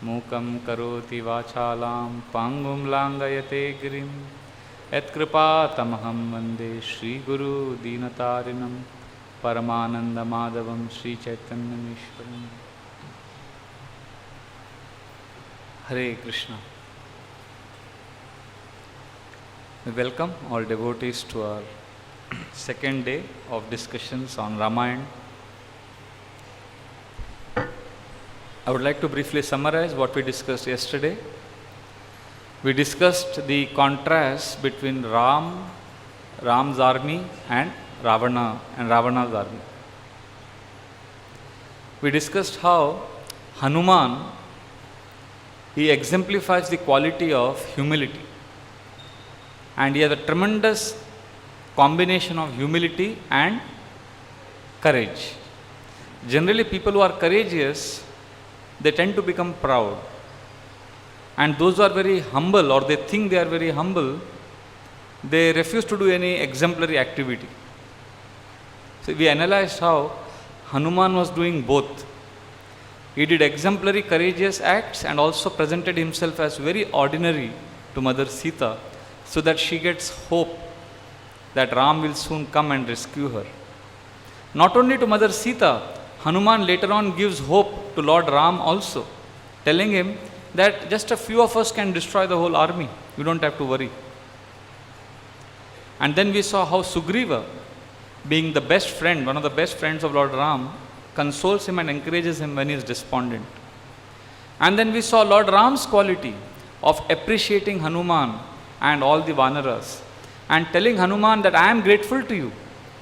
मूकं करोति वाचालां पाङ्गुं लाङ्घयते गिरिं यत्कृपातमहं वन्दे श्रीगुरुदीनतारिणं परमानन्दमाधवं श्रीचैतन्यमीश्वरम्। Hare Krishna. We welcome all devotees to our second day of discussions on Ramayana. I would like to briefly summarize what we discussed yesterday. We discussed the contrast between Ram's army and Ravana's army. We discussed how Hanuman, he exemplifies the quality of humility, and he has a tremendous combination of humility and courage. Generally, people who are courageous, they tend to become proud, and those who are very humble, or they think they are very humble, they refuse to do any exemplary activity. So we analyzed how Hanuman was doing both. He did exemplary courageous acts and also presented himself as very ordinary to Mother Sita, so that she gets hope that Ram will soon come and rescue her. Not only to Mother Sita, Hanuman later on gives hope to Lord Ram also, telling him that just a few of us can destroy the whole army. You don't have to worry. And then we saw how Sugriva, being the best friend, one of the best friends of Lord Ram, consoles him and encourages him when he is despondent. And then we saw Lord Ram's quality of appreciating Hanuman and all the Vanaras and telling Hanuman that I am grateful to you.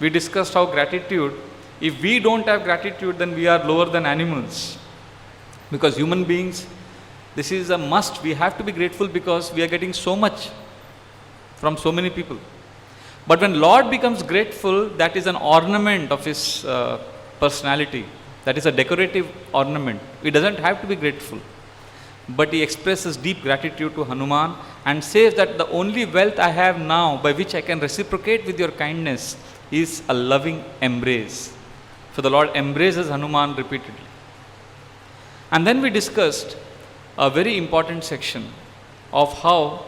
We discussed how gratitude, if we don't have gratitude, then we are lower than animals. Because human beings, this is a must. We have to be grateful because we are getting so much from so many people. But when Lord becomes grateful, that is an ornament of his personality. That is a decorative ornament. He doesn't have to be grateful. But he expresses deep gratitude to Hanuman and says that the only wealth I have now by which I can reciprocate with your kindness is a loving embrace. So the Lord embraces Hanuman repeatedly. And then we discussed a very important section of how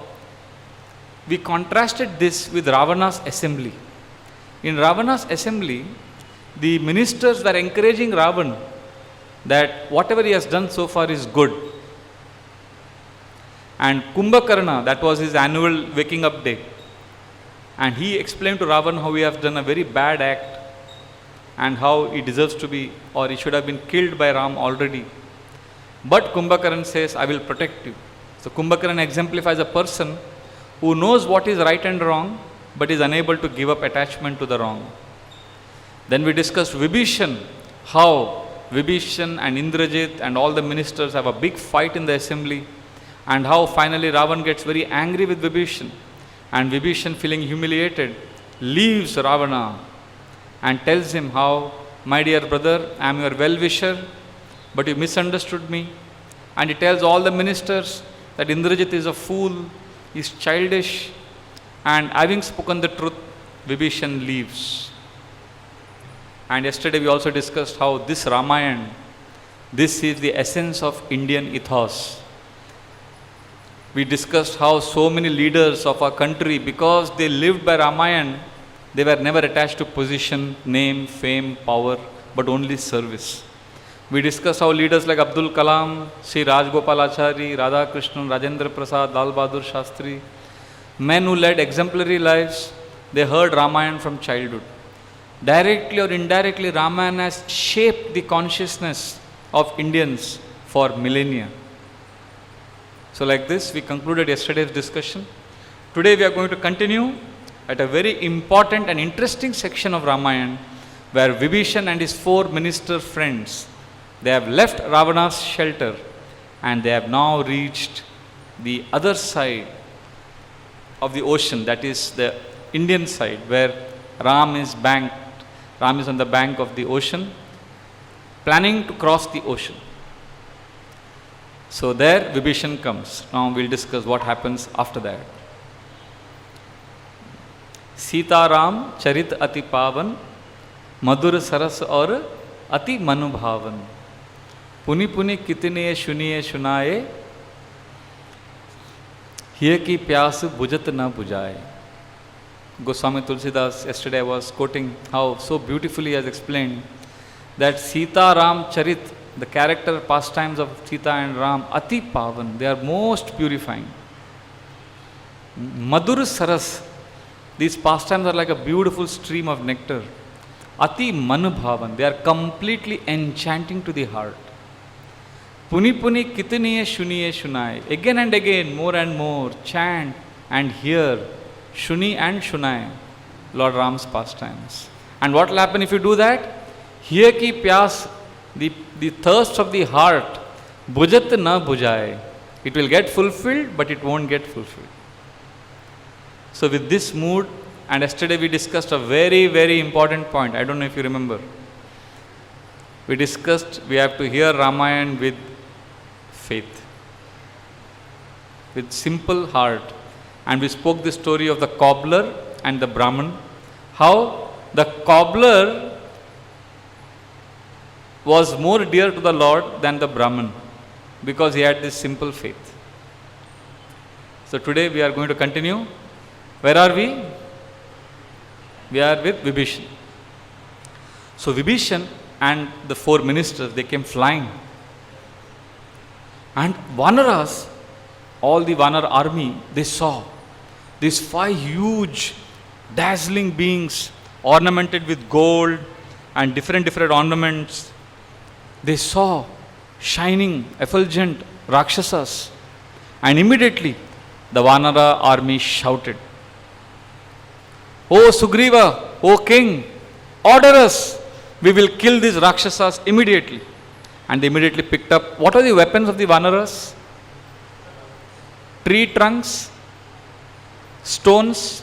we contrasted this with Ravana's assembly. In Ravana's assembly, the ministers were encouraging Ravan that whatever he has done so far is good. And Kumbhakarna, that was his annual waking up day. And he explained to Ravan how he has done a very bad act and how he deserves to be, or he should have been killed by Ram already. But Kumbhakarna says, I will protect you. So Kumbhakarna exemplifies a person who knows what is right and wrong, but is unable to give up attachment to the wrong. Then we discussed Vibhishan, how Vibhishan and Indrajit and all the ministers have a big fight in the assembly, and how finally Ravan gets very angry with Vibhishan, and Vibhishan, feeling humiliated, leaves Ravana and tells him how, my dear brother, I am your well-wisher, but you misunderstood me. And he tells all the ministers that Indrajit is a fool, he is childish, and having spoken the truth, Vibhishan leaves. And yesterday we also discussed how this Ramayana, this is the essence of Indian ethos. We discussed how so many leaders of our country, because they lived by Ramayana, they were never attached to position, name, fame, power, but only service. We discussed how leaders like Abdul Kalam, Sri Rajgopalachari, Radhakrishnan, Rajendra Prasad, Lal Bahadur Shastri, men who led exemplary lives, they heard Ramayana from childhood. Directly or indirectly, Ramayana has shaped the consciousness of Indians for millennia. So like this, we concluded yesterday's discussion. Today we are going to continue at a very important and interesting section of Ramayana, where Vibhishan and his 4 minister friends, they have left Ravana's shelter and they have now reached the other side of the ocean, that is the Indian side, where Ram is on the bank of the ocean, planning to cross the ocean. So there Vibhishan comes. Now we'll discuss what happens after that. Sitaram चरित अति पावन, मधुर सरस और अति मनुभावन, पुनि पुनि कितने सुनिए सुनाए, हिय की प्यास बुझत न बुझाए. Goswami Tulsidas, yesterday I was quoting how so beautifully he has explained that Sita Ram Charit, the character pastimes of Sita and Ram, Ati Pavan, they are most purifying. Madhur Saras, these pastimes are like a beautiful stream of nectar. Ati Manubhavan, they are completely enchanting to the heart. Puni Puni Kitaniye Shuniye Shunai, again and again, more and more, chant and hear Shuni and Shunai, Lord Ram's pastimes. And what will happen if you do that? Here ki pyas, the thirst of the heart, bujat na bujai. It will get fulfilled, but it won't get fulfilled. So with this mood, and yesterday we discussed a very, very important point. I don't know if you remember. We discussed we have to hear Ramayana with faith, with simple heart. And we spoke the story of the cobbler and the Brahman, how the cobbler was more dear to the Lord than the Brahman because he had this simple faith. So today we are going to continue. Where are we? We are with Vibhishan. So Vibhishan and the 4 ministers, they came flying. And Vanaras, all the Vanar army, they saw these 5 huge, dazzling beings ornamented with gold and different ornaments. They saw shining, effulgent Rakshasas. And immediately the Vanara army shouted, "O Sugriva, O king, order us, we will kill these Rakshasas immediately." And they immediately picked up, what are the weapons of the Vanaras? Tree trunks, stones,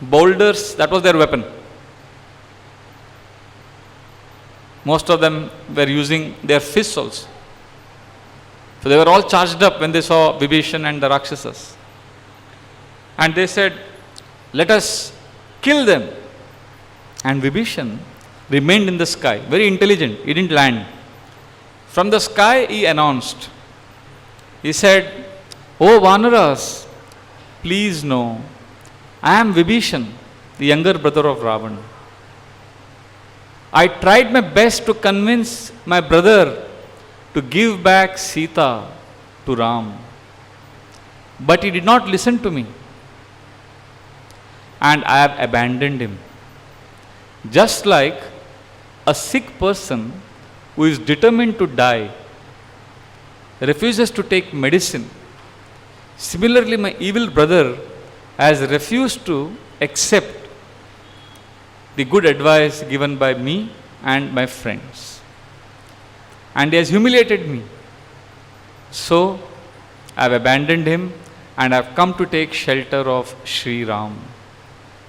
boulders, that was their weapon. Most of them were using their fists also. So they were all charged up when they saw Vibhishan and the Rakshasas. And they said, "Let us kill them." And Vibhishan remained in the sky, very intelligent, he didn't land. From the sky he announced, he said, "O Vanaras, please know, I am Vibhishan, the younger brother of Ravan. I tried my best to convince my brother to give back Sita to Ram, but he did not listen to me, and I have abandoned him. Just like a sick person who is determined to die refuses to take medicine, similarly my evil brother has refused to accept the good advice given by me and my friends, and he has humiliated me. So I have abandoned him and I have come to take shelter of Sri Ram.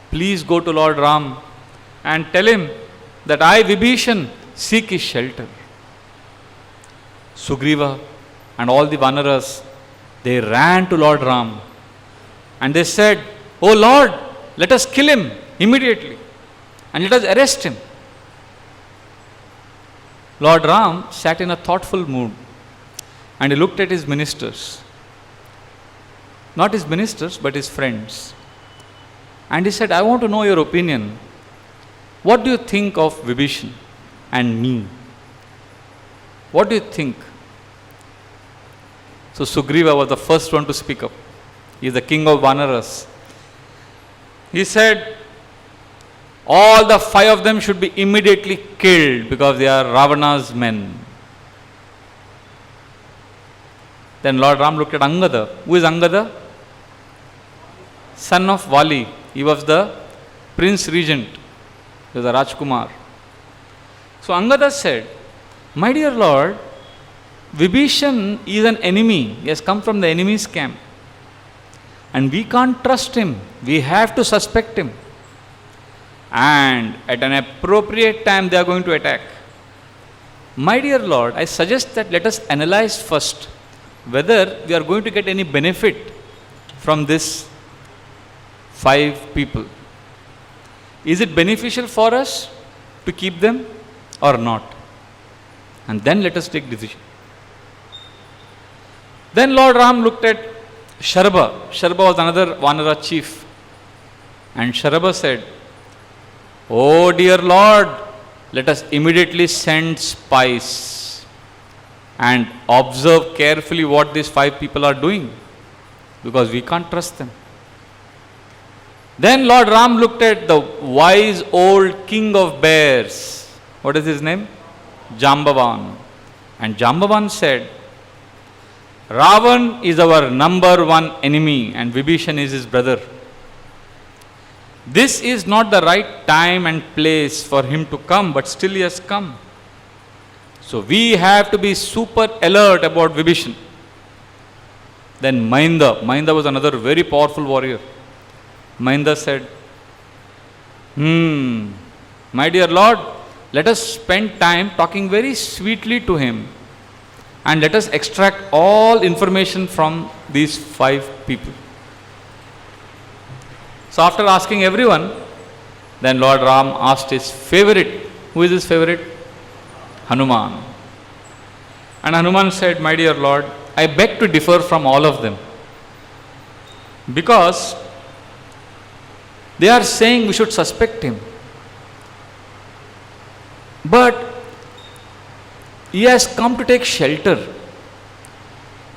Please go to Lord Ram and tell him that I, Vibhishan, seek his shelter." Sugriva and all the Vanaras, they ran to Lord Ram and they said, "O Lord, let us kill him immediately and let us arrest him." Lord Ram sat in a thoughtful mood and he looked at his ministers, not his ministers but his friends, and he said, "I want to know your opinion. What do you think of Vibhishan and me? What do you think?" So Sugriva was the first one to speak up. He is the king of Vanaras. He said, "All the 5 of them should be immediately killed because they are Ravana's men." Then Lord Ram looked at Angada. Who is Angada? Son of Vali. He was the prince regent. He was a Rajkumar. So Angada said, "My dear Lord, Vibhishan is an enemy. He has come from the enemy's camp. And we can't trust him. We have to suspect him. And at an appropriate time they are going to attack. My dear Lord, I suggest that let us analyze first whether we are going to get any benefit from this 5 people. Is it beneficial for us to keep them or not? And then let us take decision." Then Lord Ram looked at Sharaba. Sharaba was another Vanara chief. And Sharaba said, "Oh dear Lord, let us immediately send spies and observe carefully what these 5 people are doing, because we can't trust them." Then Lord Ram looked at the wise old king of bears. What is his name? Jambavan. And Jambavan said, "Ravan is our number 1 enemy and Vibhishan is his brother. This is not the right time and place for him to come, but still he has come. So we have to be super alert about Vibhishan." Then Mahinda was another very powerful warrior. Mahinda said, "My dear Lord, let us spend time talking very sweetly to him and let us extract all information from these 5 people." So after asking everyone, then Lord Ram asked his favorite. Who is his favorite? Hanuman. And Hanuman said, "My dear Lord, I beg to differ from all of them, because they are saying we should suspect him. But he has come to take shelter,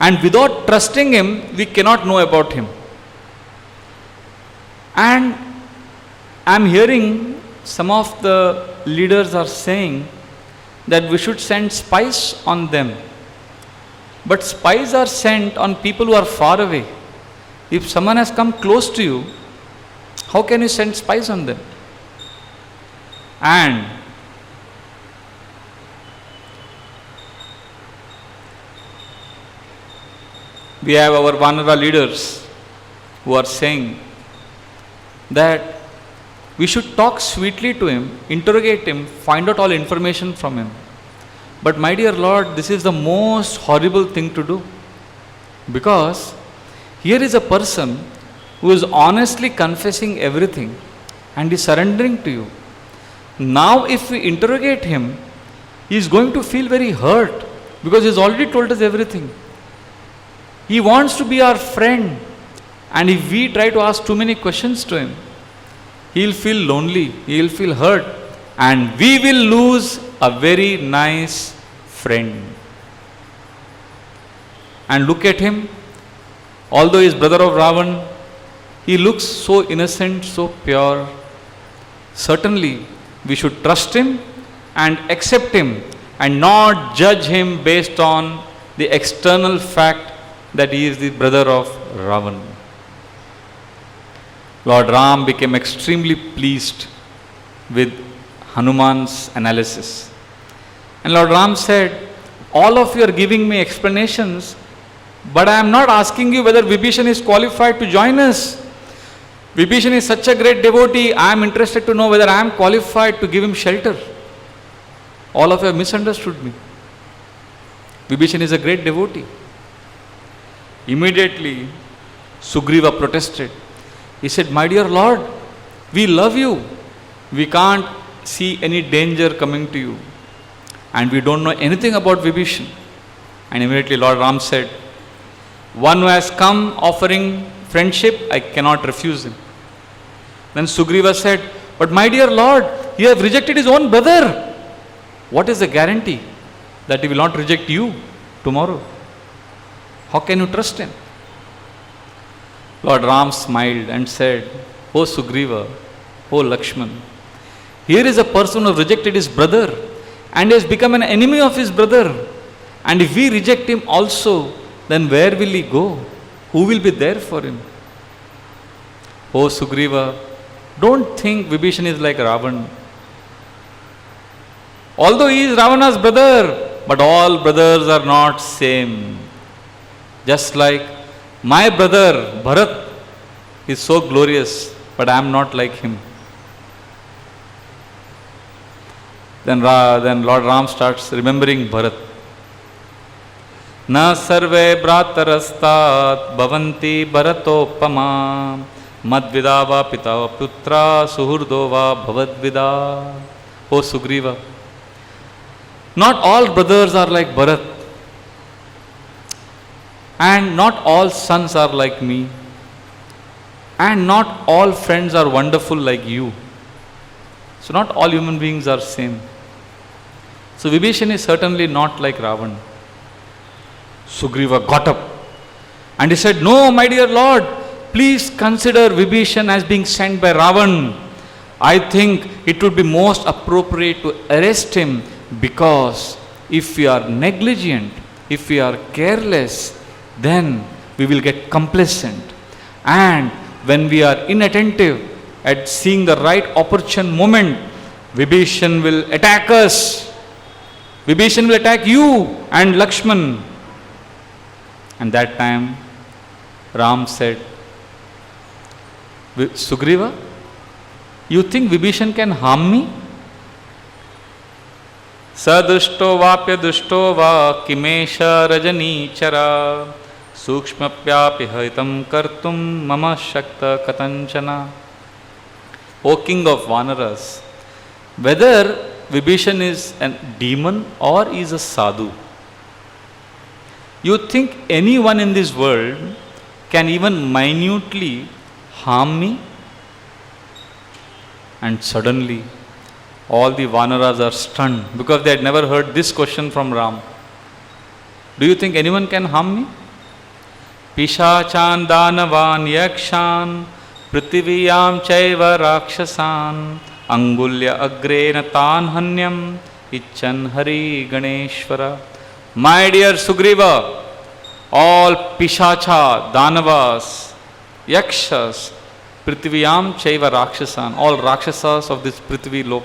and without trusting him, we cannot know about him. And I am hearing some of the leaders are saying that we should send spies on them. But spies are sent on people who are far away. If someone has come close to you, how can you send spies on them?" And we have our Vanara leaders who are saying that we should talk sweetly to him, interrogate him, find out all information from him. But my dear Lord, this is the most horrible thing to do, because here is a person who is honestly confessing everything and is surrendering to you. Now if we interrogate him, he is going to feel very hurt, because he has already told us everything. He wants to be our friend, and if we try to ask too many questions to him, he will feel lonely, he will feel hurt, and we will lose a very nice friend." And look at him, although he is brother of Ravan, he looks so innocent, so pure. Certainly, we should trust him and accept him and not judge him based on the external fact that he is the brother of Ravan. Lord Ram became extremely pleased with Hanuman's analysis. And Lord Ram said, "All of you are giving me explanations, but I am not asking you whether Vibhishan is qualified to join us. Vibhishan is such a great devotee, I am interested to know whether I am qualified to give him shelter. All of you have misunderstood me. Vibhishan is a great devotee." Immediately, Sugriva protested. He said, "My dear Lord, we love you. We can't see any danger coming to you. And we don't know anything about Vibhishan." And immediately Lord Ram said, "One who has come offering friendship, I cannot refuse him." Then Sugriva said, "But my dear Lord, you have rejected his own brother. What is the guarantee that he will not reject you tomorrow? How can you trust him?" Lord Ram smiled and said, "Oh Sugriva, oh Lakshman, here is a person who rejected his brother and has become an enemy of his brother. And if we reject him also, then where will he go? Who will be there for him? Oh Sugriva, don't think Vibhishan is like Ravan. Although he is Ravana's brother, but all brothers are not same. Just like my brother Bharat is so glorious, but I am not like him." Then Lord Ram starts remembering Bharat. "Na sarve bhratarastat bhavanti bharatopama madvida va pita va putra suhurdo va bhavadvida." Oh Sugriva, not all brothers are like Bharat. And not all sons are like me. And not all friends are wonderful like you. So not all human beings are same. So Vibhishan is certainly not like Ravan. Sugriva got up and he said, "No, my dear Lord, please consider Vibhishan as being sent by Ravan. I think it would be most appropriate to arrest him, because if we are negligent, if we are careless, then we will get complacent. And when we are inattentive at seeing the right opportune moment, Vibhishan will attack us. Vibhishan will attack you and Lakshman." And that time Ram said, "Sugriva, you think Vibhishan can harm me? Sadushto vapya dushto va kimesha rajanichara sukshmapyapi haitam kartum mama shakta katanchana." O king of Vanaras, whether Vibhishan is a demon or is a sadhu, you think anyone in this world can even minutely harm me? And suddenly all the Vanaras are stunned, because they had never heard this question from Ram. Do you think anyone can harm me? Pishachan danavan yakshan prithiviyam chaiva rakshasan angulya agrena tan hanyam icchan hari ganeshwara. My dear Sugriva, all Pishacha, Danavas, Yakshas, Prithiviyam Chaiva Rakshasan, all Rakshasas of this Prithvi Lok,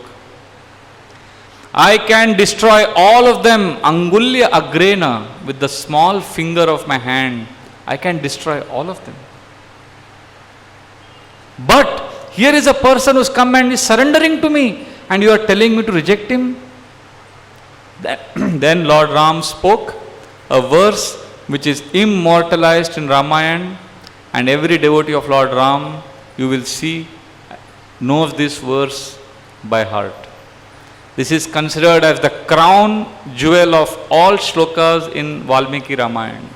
I can destroy all of them, Angulya Agrena, with the small finger of my hand. I can destroy all of them. But here is a person who's come and is surrendering to me, and you are telling me to reject him? Then Lord Ram spoke a verse which is immortalized in Ramayana, and every devotee of Lord Ram, you will see, knows this verse by heart. This is considered as the crown jewel of all shlokas in Valmiki Ramayana.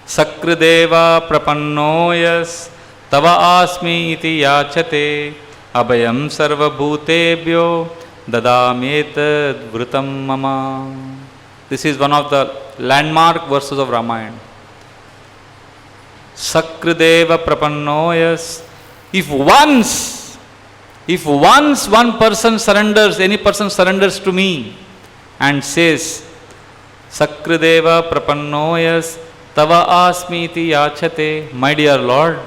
Sakrideva prapannoyas tava asmi iti yachate abhayam sarva bhutebhyo dadameta vritam mama. This is one of the landmark verses of Ramayana. Sakrideva prapannoyas. If once one person surrenders, any person surrenders to me and says, Sakrideva prapannoyas tava asmi iti yachate, my dear Lord,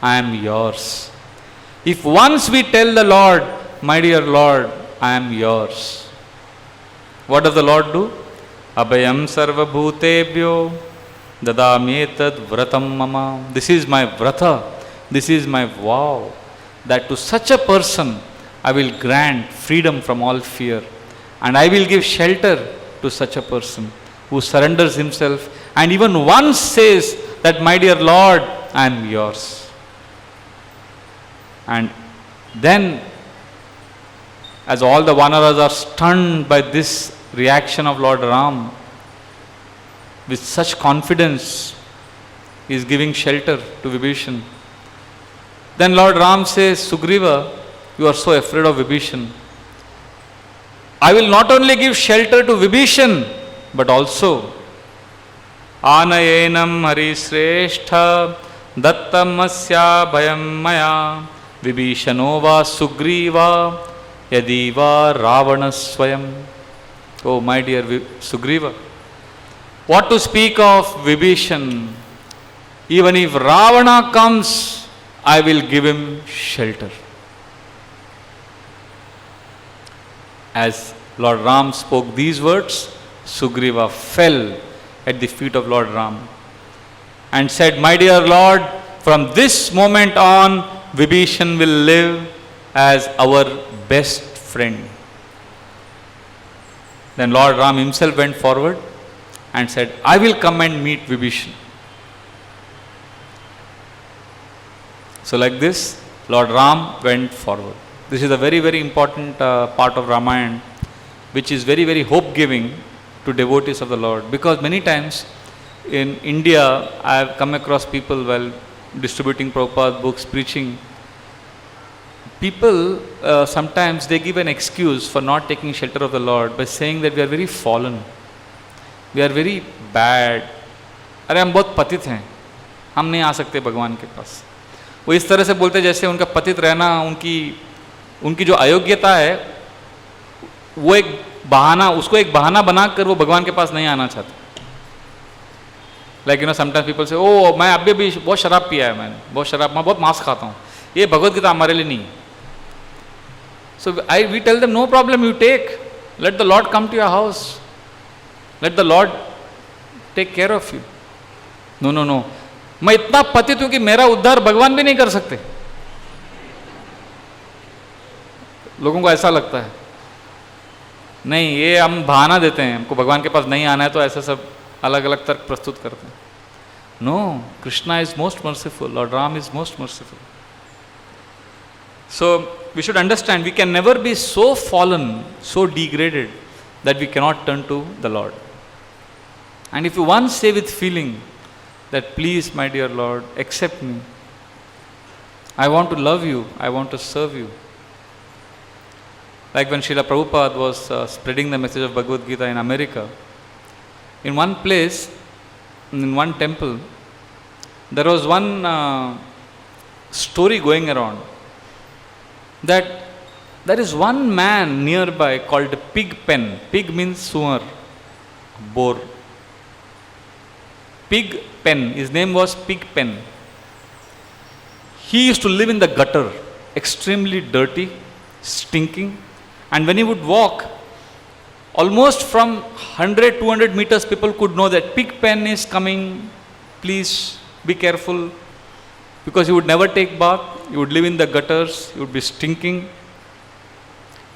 I am yours. If once we tell the Lord, my dear Lord, I am yours, what does the Lord do? Abhayam sarva bhutebhyo dadamyetad vratam mama. This is my vrata, this is my vow, that to such a person I will grant freedom from all fear, and I will give shelter to such a person who surrenders himself and even once says that, my dear Lord, I am yours. And then, as all the Vanaras are stunned by this reaction of Lord Ram, with such confidence he is giving shelter to Vibhishan. Then Lord Ram says, Sugriva, you are so afraid of Vibhishan. I will not only give shelter to Vibhishan, but also Anayenam Harisreshtha Dattamasya Bhayam Maya Vibhishanova Sugriva Yadiva Ravana Swayam. Oh my dear Sugriva, what to speak of Vibhishan? Even if Ravana comes, I will give him shelter. As Lord Ram spoke these words, Sugriva fell at the feet of Lord Ram and said, my dear Lord, from this moment on, Vibhishan will live as our best friend. Then Lord Ram himself went forward and said, I will come and meet Vibhishan. So like this, Lord Ram went forward. This is a very, very important part of Ramayana, which is very, very hope-giving to devotees of the Lord. Because many times In India, I have come across people while distributing Prabhupada books, preaching. People sometimes they give an excuse for not taking shelter of the Lord by saying that we are very fallen, we are very bad. अरे हम बहुत पतित हैं, हम नहीं आ सकते भगवान के पास. वो इस तरह से बोलते जैसे उनका पतित रहना, उनकी जो अयोग्यता है वो एक बहाना, उसको एक बहाना बनाकर वो भगवान के पास नहीं आना चाहते. लाइक समटाइम्स पीपल से, ओ मैं अभी भी बहुत शराब पिया है, मैंने बहुत शराब, मैं बहुत मांस खाता हूँ, ये भगवत गीता हमारे लिए नहीं. So we tell them, no problem, you take, let the Lord come to your house, let the Lord take care of you. No no no, मैं इतना पतित हूं कि मेरा उद्धार भगवान भी नहीं कर सकते. लोगों को ऐसा लगता है. नहीं, ये हम बहाना देते हैं, हमको भगवान के पास नहीं आना है तो ऐसा सब अलग अलग तर्क प्रस्तुत करते हैं. No, Krishna is most merciful, lord Ram is most merciful. So we should understand, we can never be so fallen, so degraded that we cannot turn to the lord. And if you once say with feeling that please my dear Lord, accept me, I want to love you, I want to serve you. Like when Srila Prabhupada was spreading the message of Bhagavad Gita in America, in one place, in one temple, there was one story going around that there is one man nearby called Pigpen. Pig means suar, boar. Pigpen, his name was Pigpen. He used to live in the gutter, extremely dirty, stinking, and when he would walk, almost from 100-200 meters, people could know that Pigpen is coming, please be careful, because he would never take bath, he would live in the gutters, he would be stinking,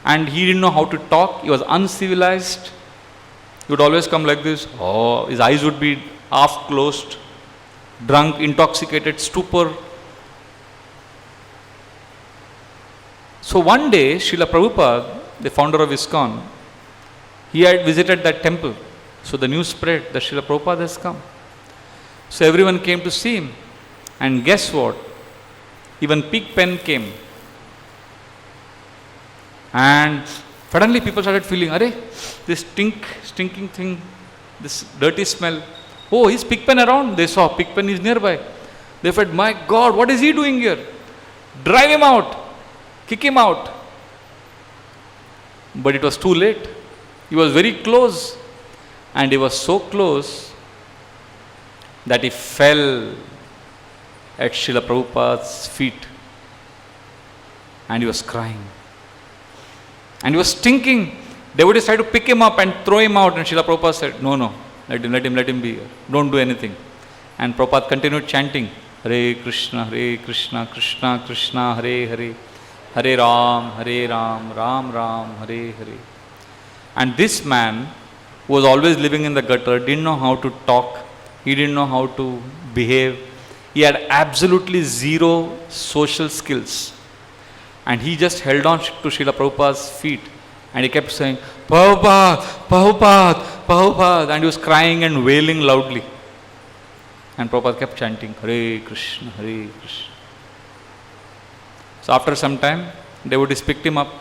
and he didn't know how to talk, he was uncivilized, he would always come like this, oh, his eyes would be half closed, drunk, intoxicated, stupor. So one day, Srila Prabhupada, the founder of ISKCON, he had visited that temple. So the news spread that Srila Prabhupada has come. So everyone came to see him. And guess what? Even Pigpen came. And suddenly people started feeling, "Arey, this stinking thing, this dirty smell. Oh, is Pigpen around?" They saw Pigpen is nearby. They said, "My God, what is he doing here? Drive him out, kick him out." But it was too late. He was very close, and he was so close that he fell at Srila Prabhupada's feet, and he was crying, and he was stinking. Devotees tried to pick him up and throw him out, and Srila Prabhupada said, "No, no. Let him be here. Don't do anything." And Prabhupada continued chanting, "Hare Krishna, Krishna Krishna, Hare Hare, Hare Ram, Ram Ram, Hare Hare." And this man, who was always living in the gutter, didn't know how to talk, he didn't know how to behave, he had absolutely zero social skills. And he just held on to Srila Prabhupada's feet, and he kept saying, "Prabhupada, Prabhupada, Prabhupada," and he was crying and wailing loudly. And Prabhupada kept chanting, "Hare Krishna, Hare Krishna." So after some time, devotees picked him up.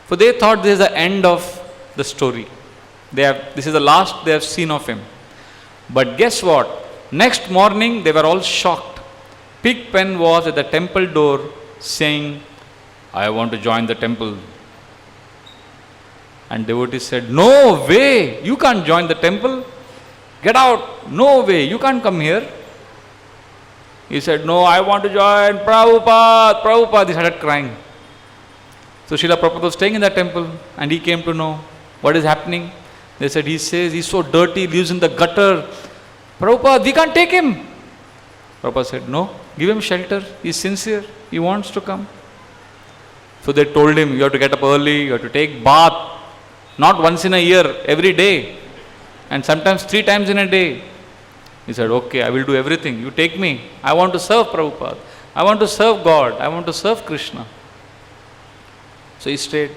For they thought this is the end of the story. This is the last they have seen of him. But guess what? Next morning, they were all shocked. Pigpen was at the temple door saying, "I want to join the temple." And devotees said, "No way, you can't join the temple. Get out, no way, you can't come here." He said, "No, I want to join Prabhupada, Prabhupada." He started crying. So Srila Prabhupada was staying in that temple, and he came to know what is happening. They said, "He says he's so dirty, lives in the gutter. Prabhupada, we can't take him." Prabhupada said, "No, give him shelter. He's sincere, he wants to come." So they told him, "You have to get up early, you have to take bath, not once in a year, every day, and sometimes 3 times in a day." He said, "Okay, I will do everything. You take me. I want to serve Prabhupada. I want to serve God. I want to serve Krishna." So he stayed.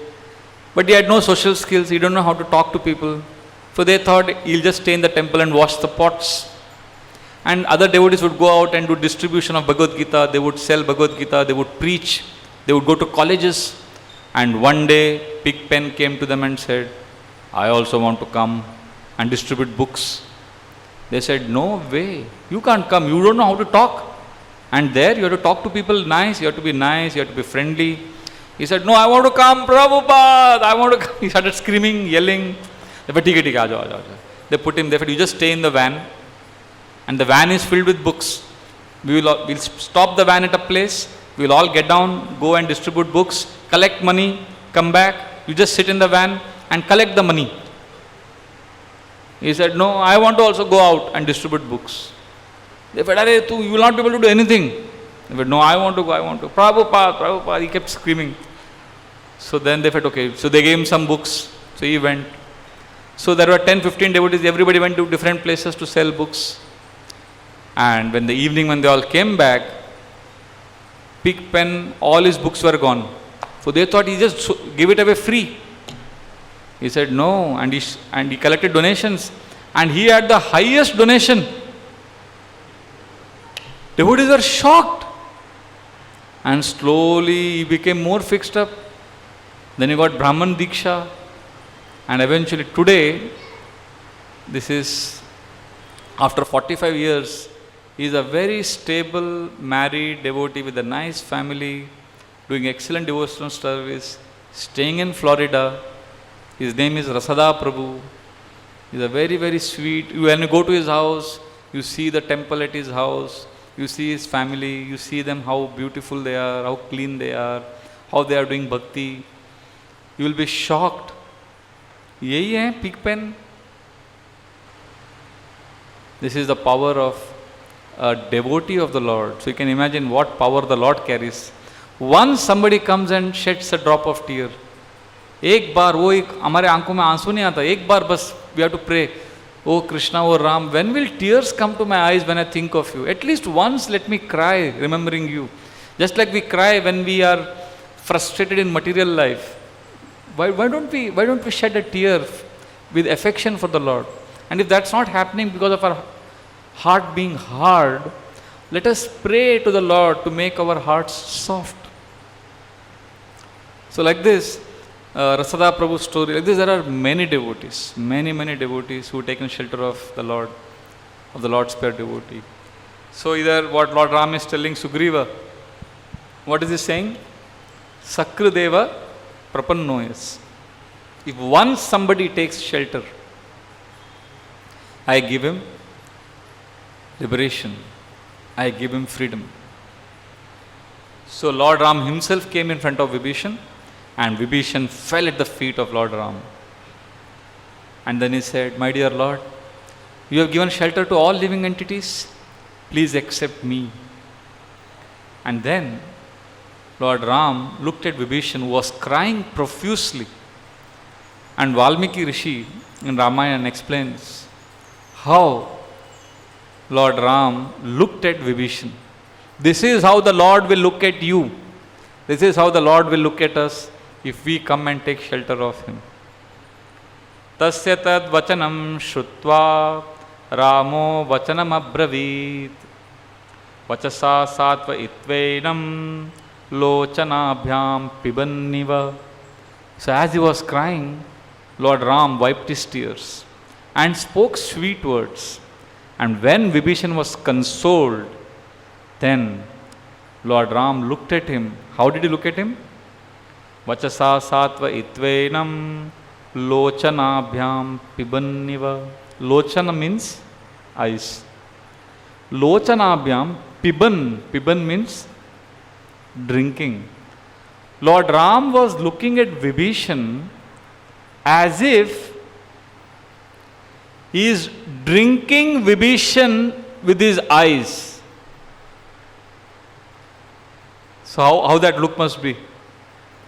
But he had no social skills. He didn't know how to talk to people. So they thought he'll just stay in the temple and wash the pots. And other devotees would go out and do distribution of Bhagavad Gita, they would sell Bhagavad Gita, they would preach, they would go to colleges. And one day, Pigpen came to them and said, I also want to come and distribute books. They said, no way, you can't come, you don't know how to talk. And there you have to talk to people nice, you have to be nice, you have to be friendly. He said, no, I want to come, Prabhupada, I want to come. He started screaming, yelling. They said, "Theek hai, theek hai, aajo, aajo, aajo." They put him there, you just stay in the van. And the van is filled with books. We'll stop the van at a place, we'll all get down, go and distribute books, collect money, come back. You just sit in the van and collect the money. He said, no, I want to also go out and distribute books. They said, you will not be able to do anything. He said, no, I want to go, I want to. Prabhupada, Prabhupada, he kept screaming. So then they said, okay. So they gave him some books. So he went. So there were 10-15 devotees, everybody went to different places to sell books. And when the evening, when they all came back, Pigpen, all his books were gone. So they thought he just give it away free. He said no, and he collected donations. And he had the highest donation. Devotees were shocked. And slowly he became more fixed up. Then he got Brahman Diksha. And eventually today, this is after 45 years, he is a very stable, married devotee with a nice family, doing excellent devotional service, staying in Florida. His name is Rasada Prabhu. He is a very, very sweet. When you go to his house, you see the temple at his house, you see his family, you see them, how beautiful they are, how clean they are, how they are doing bhakti. You will be shocked. Yahi hai Pigpen. This is the power of a devotee of the Lord. So you can imagine what power the Lord carries. Once somebody comes and sheds a drop of tear, एक बार वो एक हमारे आंखों में आंसू नहीं आता, एक बार बस we have to pray, oh Krishna, oh Ram, when will tears come to my eyes when I think of you? At least once let me cry remembering you. Just like we cry when we are frustrated in material life. Why don't we shed a tear with affection for the Lord? And if that's not happening because of our heart being hard, let us pray to the Lord to make our hearts soft. So like this, Rasada Prabhu's story, like this there are many devotees, many devotees who taken shelter of the Lord, of the Lord's pure devotee. So either what Lord Ram is telling Sugriva, what is he saying? Sakradeva prapannoyas. If once somebody takes shelter, I give him liberation, I give him freedom. So Lord Ram himself came in front of Vibhishan, and Vibhishan fell at the feet of Lord Ram. And then he said, my dear Lord, you have given shelter to all living entities, please accept me. And then Lord Ram looked at Vibhishan, who was crying profusely. And Valmiki Rishi in Ramayana explains how Lord Ram looked at Vibhishan. This is how the Lord will look at you. This is how the Lord will look at us if we come and take shelter of him. Tasya tad vachanam shrutva Ramo vachanam abravit Vachasa satva itvainam Lochanabhyam pibanniva. So as he was crying, Lord Ram wiped his tears and spoke sweet words. And when Vibhishan was consoled, then Lord Ram looked at him. How did he look at him? Vachasa satva itvainam lochanabhyam pibanniva. Lochana means eyes. Lochanabhyam piban. Piban means drinking. Lord Ram was looking at Vibhishan as if he is drinking Vibhishan with his eyes. So how that look must be?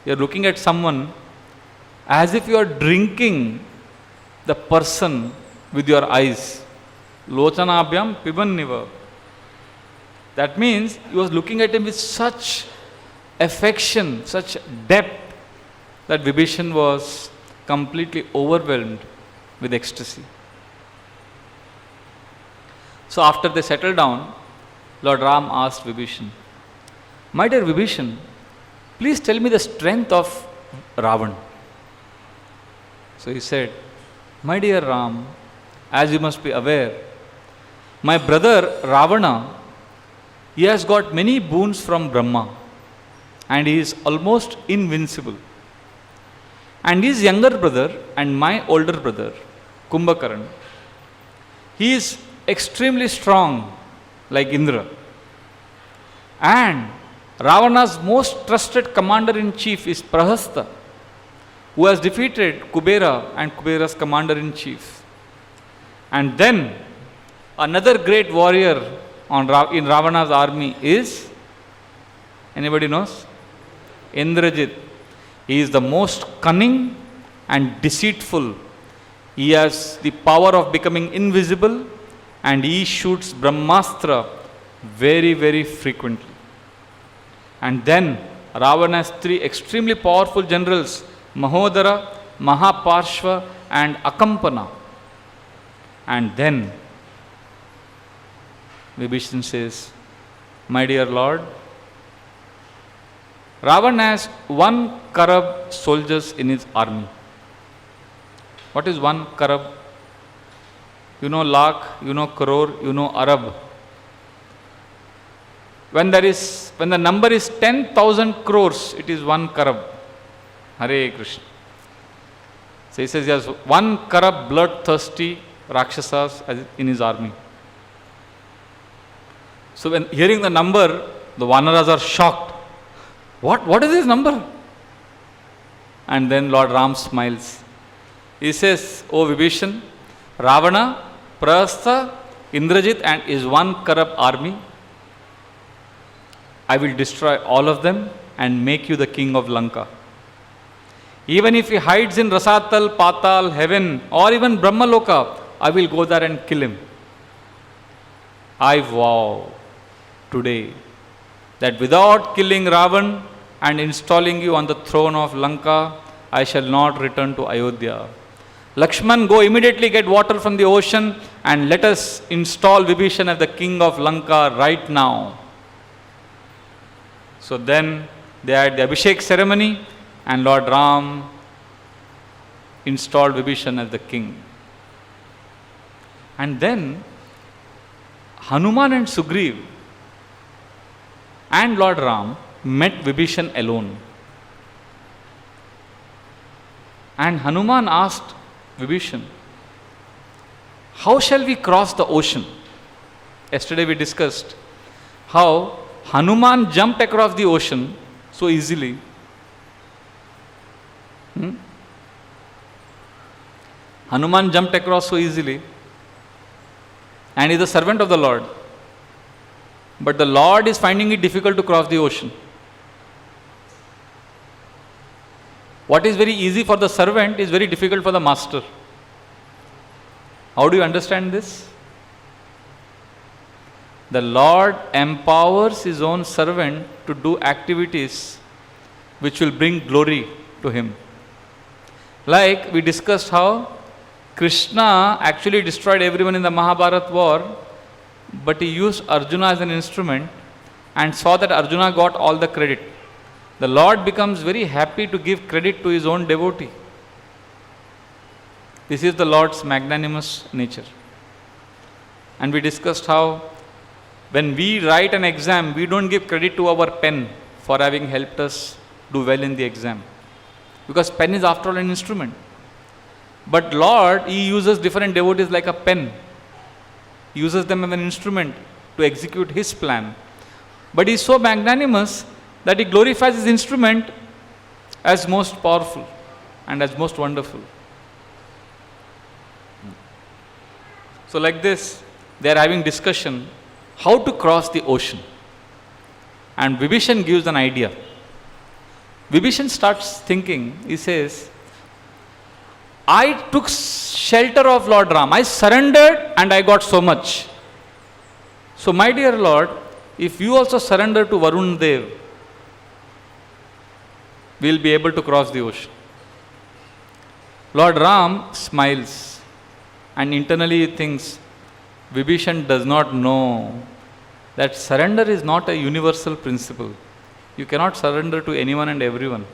You are looking at someone as if you are drinking the person with your eyes. Lochanabhyam pibanniva. That means he was looking at him with such affection, such depth, that Vibhishan was completely overwhelmed. with ecstasy. So after they settled down, Lord Ram asked Vibhishan, "My dear Vibhishan, please tell me the strength of Ravan." So he said, "My dear Ram, as you must be aware, my brother Ravana, he has got many boons from Brahma and he is almost invincible. And his younger brother and my older brother, Kumbhakaran, he is extremely strong like Indra. And Ravana's most trusted commander-in-chief is Prahasta, who has defeated Kubera and Kubera's commander-in-chief. And then another great warrior in Ravana's army is, anybody knows? Indrajit. He is the most cunning and deceitful. He has the power of becoming invisible and he shoots Brahmastra very, very frequently. And then Ravana has three extremely powerful generals, Mahodara, Mahaparshva and Akampana. And then Vibhishan says, "My dear Lord, Ravana has 1 Karab soldiers in his army." What is 1 Karab? You know lakh, you know crore, you know Arab. When the number is 10,000 crores, it is 1 Karab. Hare Krishna. So he says he has 1 Karab bloodthirsty Rakshasas in his army. So when hearing the number, the Vanaras are shocked. What is this number? And then Lord Ram smiles. He says, "O Vibhishan, Ravana, Prahasta, Indrajit and his 1 Karab army, I will destroy all of them and make you the king of Lanka. Even if he hides in Rasatal, Patal, heaven or even Brahmaloka, I will go there and kill him. I vow today that without killing Ravan and installing you on the throne of Lanka, I shall not return to Ayodhya. Lakshman, go immediately get water from the ocean and let us install Vibhishan as the king of Lanka right now." So then they had the Abhishek ceremony and Lord Ram installed Vibhishan as the king. And then Hanuman and Sugriv and Lord Ram met Vibhishan alone. And Hanuman asked Vibhishan, "How shall we cross the ocean?" Yesterday we discussed how Hanuman jumped across the ocean so easily. Hanuman jumped across so easily and is a servant of the Lord. But the Lord is finding it difficult to cross the ocean. What is very easy for the servant is very difficult for the master. How do you understand this? The Lord empowers his own servant to do activities which will bring glory to him. Like we discussed how Krishna actually destroyed everyone in the Mahabharata war, but he used Arjuna as an instrument and saw that Arjuna got all the credit. The Lord becomes very happy to give credit to his own devotee. This is the Lord's magnanimous nature. And we discussed how when we write an exam, we don't give credit to our pen for having helped us do well in the exam. Because pen is after all an instrument. But Lord, He uses different devotees like a pen. He uses them as an instrument to execute His plan. But He is so magnanimous that He glorifies His instrument as most powerful and as most wonderful. So like this, they are having discussion how to cross the ocean. And Vibhishan gives an idea. Vibhishan starts thinking, he says, I took shelter of Lord Ram. I surrendered and I got so much. So my dear Lord, if you also surrender to Varun Dev, we will be able to cross the ocean. Lord Ram smiles and internally he thinks, Vibhishan does not know that surrender is not a universal principle. You cannot surrender to anyone and everyone.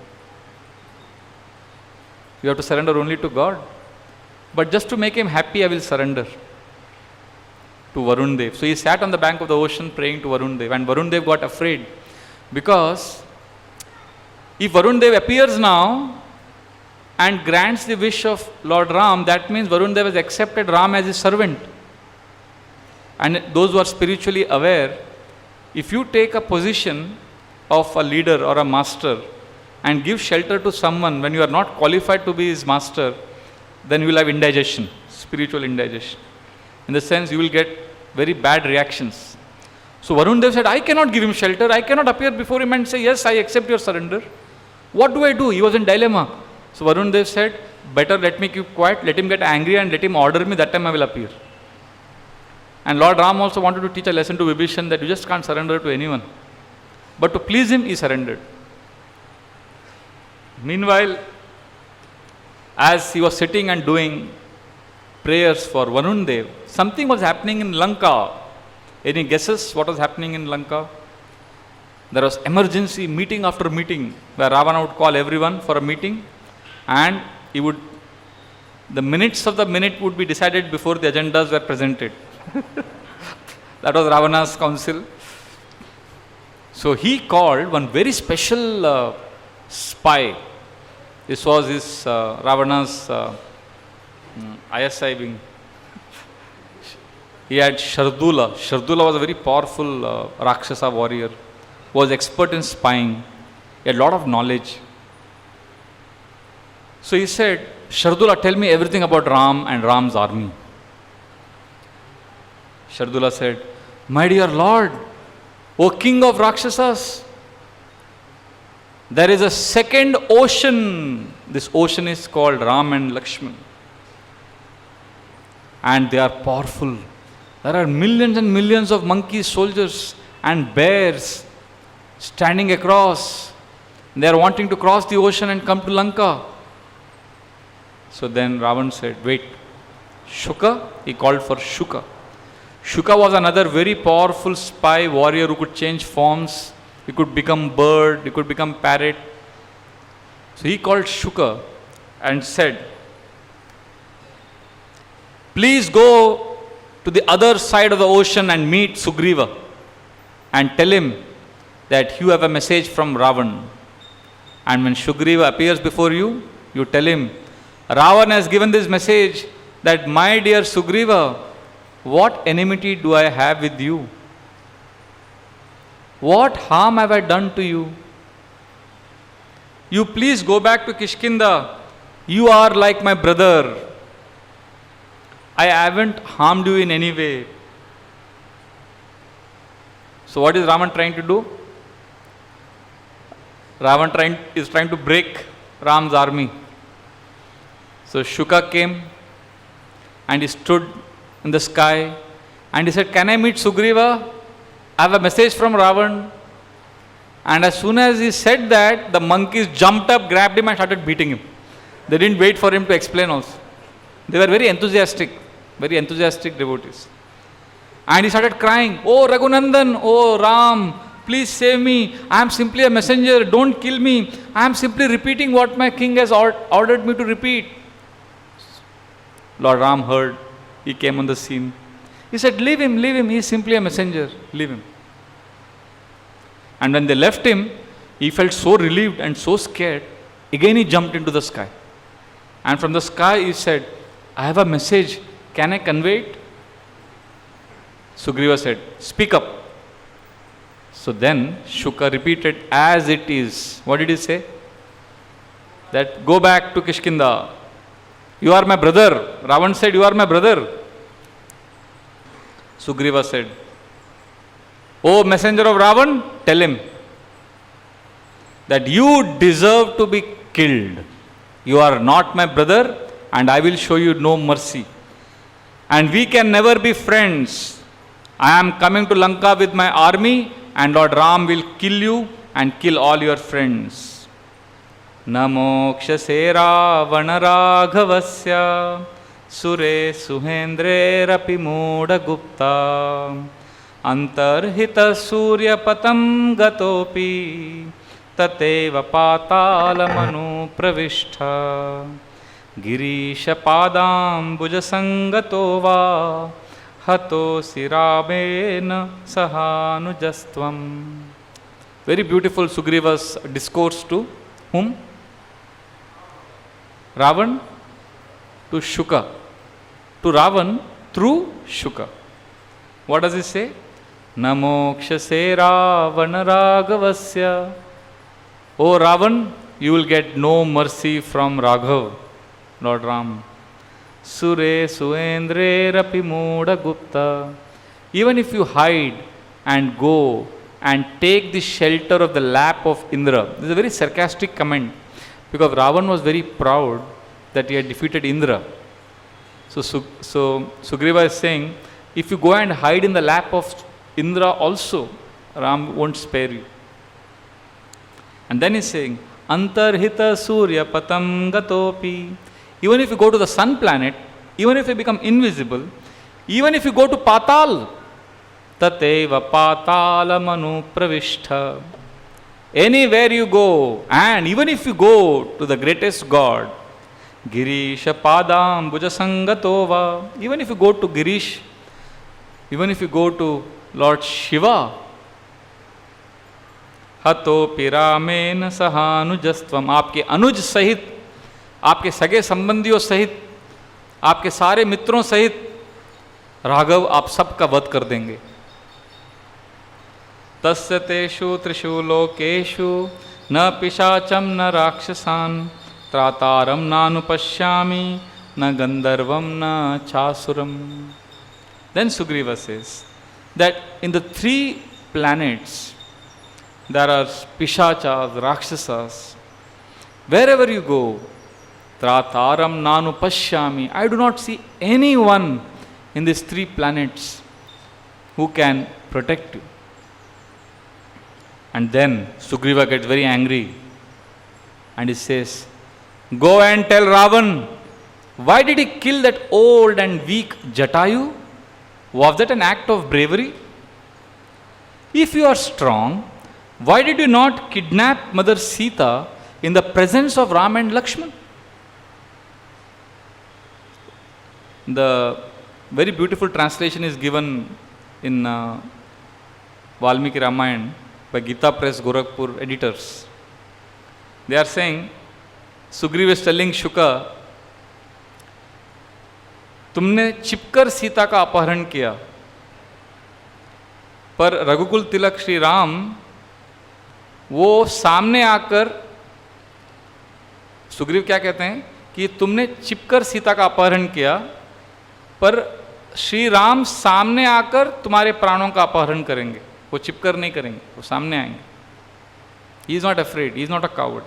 You have to surrender only to God. But just to make him happy, I will surrender to Varun Dev. So he sat on the bank of the ocean praying to Varun Dev, and Varun Dev got afraid, because if Varun Dev appears now and grants the wish of Lord Ram, that means Varun Dev has accepted Ram as his servant. And those who are spiritually aware, if you take a position of a leader or a master and give shelter to someone when you are not qualified to be his master, then you will have indigestion, spiritual indigestion. In the sense, you will get very bad reactions. So Varun Dev said, I cannot give him shelter, I cannot appear before him and say, yes, I accept your surrender. What do I do? He was in dilemma. So Varun Dev said, better let me keep quiet, let him get angry and let him order me, that time I will appear. And Lord Ram also wanted to teach a lesson to Vibhishan that you just can't surrender to anyone. But to please him, he surrendered. Meanwhile, as he was sitting and doing prayers for Varun Dev, something was happening in Lanka. Any guesses what was happening in Lanka? There was emergency meeting after meeting where Ravana would call everyone for a meeting, and the minutes of the minute would be decided before the agendas were presented. That was Ravana's council. So he called one very special spy. This was his Ravana's ISI wing. He had Shardula. Shardula was a very powerful Rakshasa warrior who was expert in spying. He had a lot of knowledge. So he said, Shardula, tell me everything about Ram and Ram's army. Shardula said, my dear Lord, O King of Rakshasas, there is a second ocean. This ocean is called Ram and Lakshman. And they are powerful. There are millions and millions of monkey soldiers and bears standing across. They are wanting to cross the ocean and come to Lanka. So then Ravan said, wait, Shuka, he called for Shuka. Shuka was another very powerful spy warrior who could change forms. He could become bird, he could become parrot. So he called Shuka and said, please go to the other side of the ocean and meet Sugriva and tell him that you have a message from Ravan. And when Sugriva appears before you, you tell him, Ravan has given this message that, my dear Sugriva, what enmity do I have with you? What harm have I done to you? You please go back to Kishkinda. You are like my brother. I haven't harmed you in any way. So what is Ravan trying to do? Ravan is trying to break Ram's army. So Shuka came and he stood in the sky and he said, can I meet Sugriva? I have a message from Ravan. And as soon as he said that, the monkeys jumped up, grabbed him and started beating him. They didn't wait for him to explain also. They were very enthusiastic devotees. And he started crying, oh Raghunandan, oh Ram, please save me. I am simply a messenger, don't kill me. I am simply repeating what my king has ordered me to repeat. Lord Ram heard. He came on the scene. He said, leave him, he is simply a messenger, leave him. And when they left him, he felt so relieved and so scared. Again he jumped into the sky. And from the sky he said, I have a message, can I convey it? Sugriva said, speak up. So then Shuka repeated, as it is. What did he say? That go back to Kishkinda. You are my brother. Ravan said, you are my brother. Sugriva said, O messenger of Ravan, tell him that you deserve to be killed. You are not my brother and I will show you no mercy. And we can never be friends. I am coming to Lanka with my army and Lord Ram will kill you and kill all your friends. Namokshase Ravana Raghavasya सुरे सुहेन्द्रेरपि मूढगुप्ता अन्तर्हितसूर्यपतं गतोऽपि तथैव पातालमनुप्रविष्ट गिरीशपादाम्बुजसङ्गतो वा हतोऽसि रामेण सहानुजस्त्वम्. Very beautiful Sugriva's discourse to whom? Ravan to Shuka. To Ravan through Shuka. What does he say? Namokshase Ravana Raghavasya. O Ravan, you will get no mercy from Raghav, Lord Ram. Sure Suendre Rapi Muda Gupta. Even if you hide and go and take the shelter of the lap of Indra. This is a very sarcastic comment because Ravan was very proud that he had defeated Indra. So Sugriva is saying, if you go and hide in the lap of Indra also, Ram won't spare you. And then he's saying, Antarhita Surya Patam Gatopi. Even if you go to the sun planet, even if you become invisible, even if you go to Patal, Tateva Patalamanu Pravishta. Anywhere you go, and even if you go to the greatest God, Girisha Padam Bujasangatova, even if you go to Girish, even if you go to Lord Shiva, Hato Piramen Sahanujastvam, आपके अनुज सहित, आपके सगे संबंधियों सहित, आपके सारे मित्रों सहित राघव आप सबका वध कर देंगे. तस्य तेषु त्रिषु लोकेषु न पिशाचम न राक्षसान त्रातारम नानुपश्यामि न गंधर्वम न चासुरम. Then Sugriva says that in the 3 planets there are pishachas, rakshasas. Wherever you go, trataram nanupashyami, I do not see anyone in these 3 planets who can protect you. And then Sugriva gets very angry and he says, go and tell Ravan, why did he kill that old and weak Jatayu? Was that an act of bravery? If you are strong, why did you not kidnap Mother Sita in the presence of Ram and Lakshman? The very beautiful translation is given in Valmiki Ramayana by Gita Press Gorakhpur editors. They are saying, Sugriva is telling Shuka, तुमने छिपकर सीता का अपहरण किया, पर रघुकुल तिलक श्री राम वो सामने आकर, सुग्रीव क्या कहते हैं कि तुमने छिपकर सीता का अपहरण किया, पर श्री राम सामने आकर तुम्हारे प्राणों का अपहरण करेंगे. वो छिपकर नहीं करेंगे, वो सामने आएंगे. He is not afraid, he is not a coward.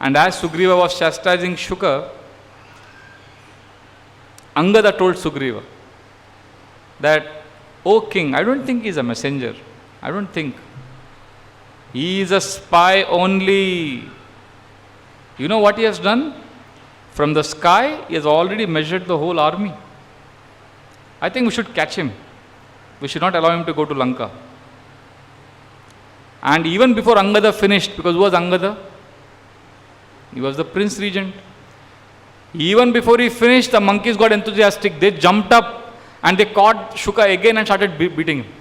And as Sugriva was chastising Shuka, Angada told Sugriva that, O king, I don't think he is a messenger. I don't think. He is a spy only. You know what he has done? From the sky, he has already measured the whole army. I think we should catch him. We should not allow him to go to Lanka. And even before Angada finished, because who was Angada? He was the prince regent. Even before he finished, the monkeys got enthusiastic. They jumped up and they caught Shuka again and started beating him.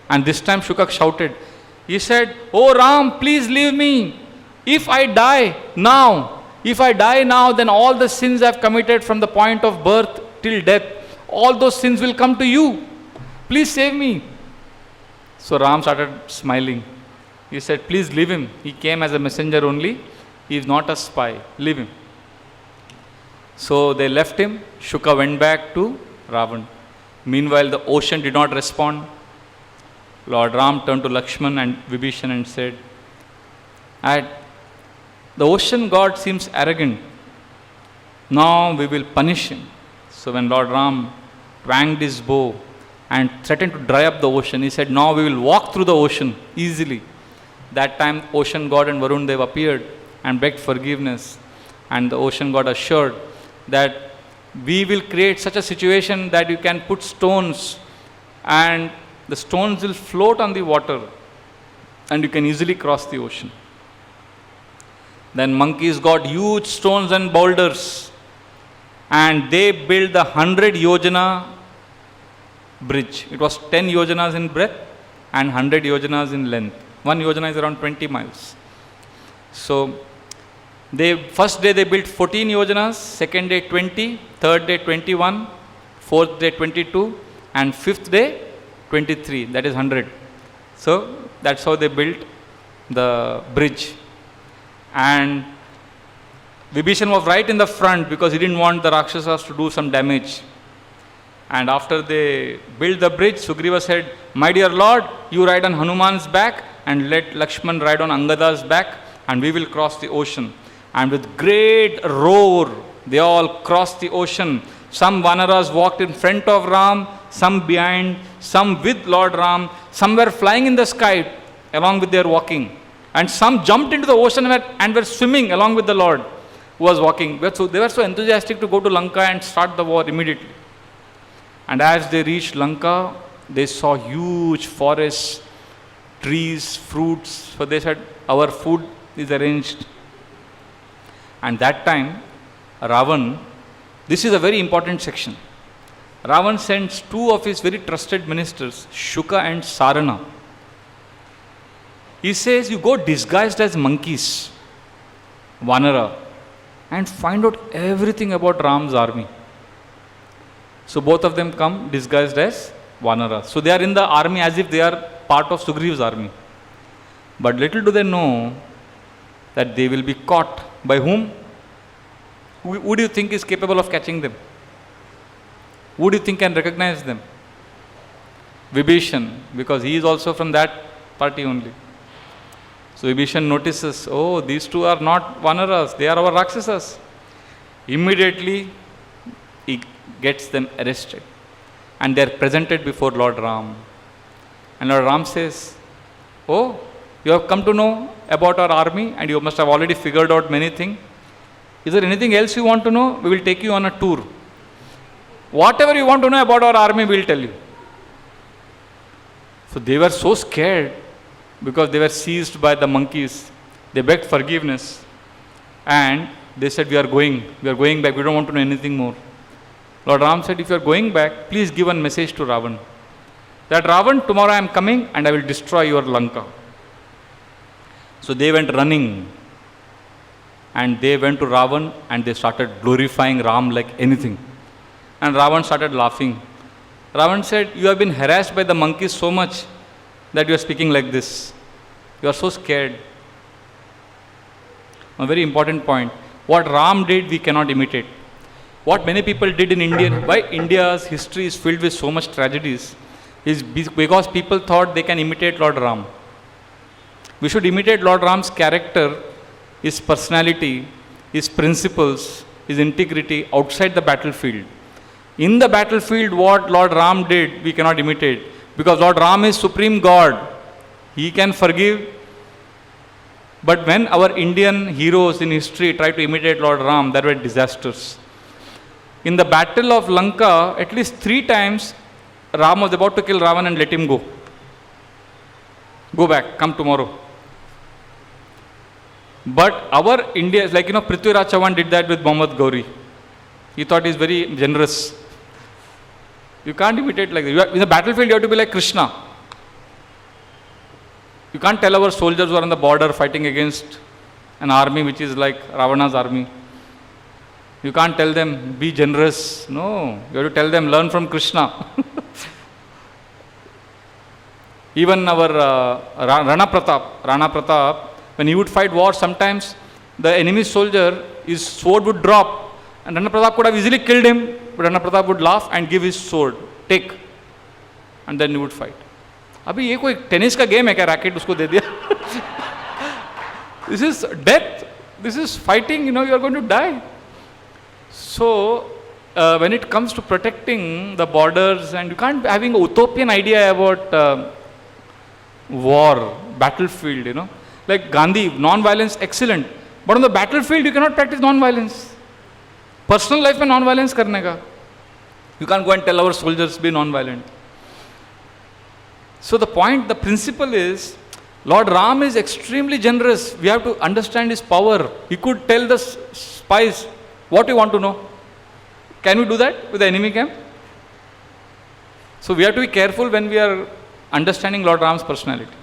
And this time Shuka shouted. He said, "Oh Ram, please leave me. If I die now, then all the sins I have committed from the point of birth till death, all those sins will come to you. Please save me." So Ram started smiling. He said, "Please leave him. He came as a messenger only. He is not a spy. Leave him." So they left him. Shuka went back to Ravan. Meanwhile, the ocean did not respond. Lord Ram turned to Lakshman and Vibhishan and said, "The ocean god seems arrogant. Now we will punish him." So when Lord Ram twanged his bow and threatened to dry up the ocean, he said, "Now we will walk through the ocean easily." That time ocean god and Varun Dev appeared and begged forgiveness, and the ocean god assured, that we will create such a situation that you can put stones and the stones will float on the water and you can easily cross the ocean. Then monkeys got huge stones and boulders and they built the 100 yojana bridge. It was 10 yojanas in breadth and 100 yojanas in length. One yojana is around 20 miles. So, first day they built 14 yojanas, second day 20, third day 21, fourth day 22, and fifth day 23, that is 100. So, that's how they built the bridge. And Vibhishan was right in the front because he didn't want the Rakshasas to do some damage. And after they built the bridge, Sugriva said, "My dear Lord, you ride on Hanuman's back and let Lakshman ride on Angada's back and we will cross the ocean." And with great roar, they all crossed the ocean. Some Vanaras walked in front of Ram, some behind, some with Lord Ram, some were flying in the sky along with their walking. And some jumped into the ocean and were swimming along with the Lord who was walking. So they were so enthusiastic to go to Lanka and start the war immediately. And as they reached Lanka, they saw huge forests, trees, fruits. So they said, "Our food is arranged." And that time, Ravan, this is a very important section. Ravan sends two of his very trusted ministers, Shuka and Sarana. He says, "You go disguised as monkeys, Vanara, and find out everything about Ram's army." So both of them come disguised as Vanara. So they are in the army as if they are part of Sugriva's army. But little do they know that they will be caught. By whom? Who do you think is capable of catching them? Who do you think can recognize them? Vibhishan, because he is also from that party only. So Vibhishan notices, "Oh, these two are not Vanaras, they are our Rakshasas." Immediately, he gets them arrested. And they are presented before Lord Ram. And Lord Ram says, "Oh, you have come to know about our army and you must have already figured out many things. Is there anything else you want to know? We will take you on a tour. Whatever you want to know about our army, we will tell you." So they were so scared because they were seized by the monkeys. They begged forgiveness and they said, we are going back, we don't want to know anything more." Lord Ram said, "If you are going back, please give one message to Ravan. That Ravan, tomorrow I am coming and I will destroy your Lanka." So they went running and they went to Ravan and they started glorifying Ram like anything. And Ravan started laughing. Ravan said, "You have been harassed by the monkeys so much that you are speaking like this. You are so scared." A very important point. What Ram did, we cannot imitate. What many people did in India, why India's history is filled with so much tragedies, is because people thought they can imitate Lord Ram. We should imitate Lord Ram's character, his personality, his principles, his integrity outside the battlefield. In the battlefield, what Lord Ram did, we cannot imitate. Because Lord Ram is Supreme God. He can forgive. But when our Indian heroes in history try to imitate Lord Ram, there were disasters. In the battle of Lanka, at least 3 times, Ram was about to kill Ravan and let him go. Go back, come tomorrow. But our India is like, Prithviraj Chauhan did that with Mohammad Gauri. He thought he's very generous. You can't imitate like that. In the battlefield, you have to be like Krishna. You can't tell our soldiers who are on the border fighting against an army which is like Ravana's army. You can't tell them, be generous. No, you have to tell them, learn from Krishna. Even our Rana Pratap, when he would fight war, sometimes the enemy soldier, his sword would drop and Rana Pratap could have easily killed him, but Rana Pratap would laugh and give his sword, take, and then he would fight. अभी ये कोई tennis का game है क्या, racket उसको दे दिया? This is death. This is fighting. You are going to die. So when it comes to protecting the borders, and you can't be having a utopian idea about war, battlefield. Like Gandhi, non-violence, excellent. But on the battlefield, you cannot practice non-violence. Personal life में non violence करने का. You can go and tell our soldiers be non violent. So the point, the principle is, Lord Ram is extremely generous. We have to understand his power. He could tell the spies what we want to know. Can we do that with the enemy camp? So we have to be careful when we are understanding Lord Ram's personality.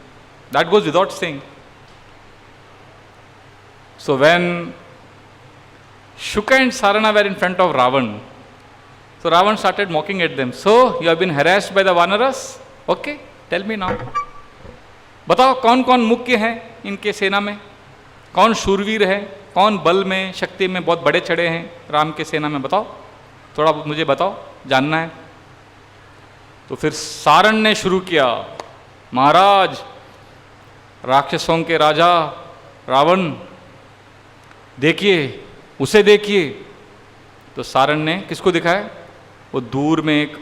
That goes without saying. So when Shuka and Sarana were in front of Ravan, so Ravan started mocking at them. So you have been harassed by the Vanaras? Okay. Tell me now, बताओ कौन कौन मुख्य हैं इनके सेना में, कौन शूरवीर है, कौन बल में शक्ति में बहुत बड़े चढ़े हैं राम के सेना में, बताओ, थोड़ा मुझे बताओ, जानना है. तो फिर सारण ने शुरू किया, महाराज राक्षसों के राजा रावण देखिए, उसे देखिए. तो सारण ने किसको दिखाया? वो दूर में एक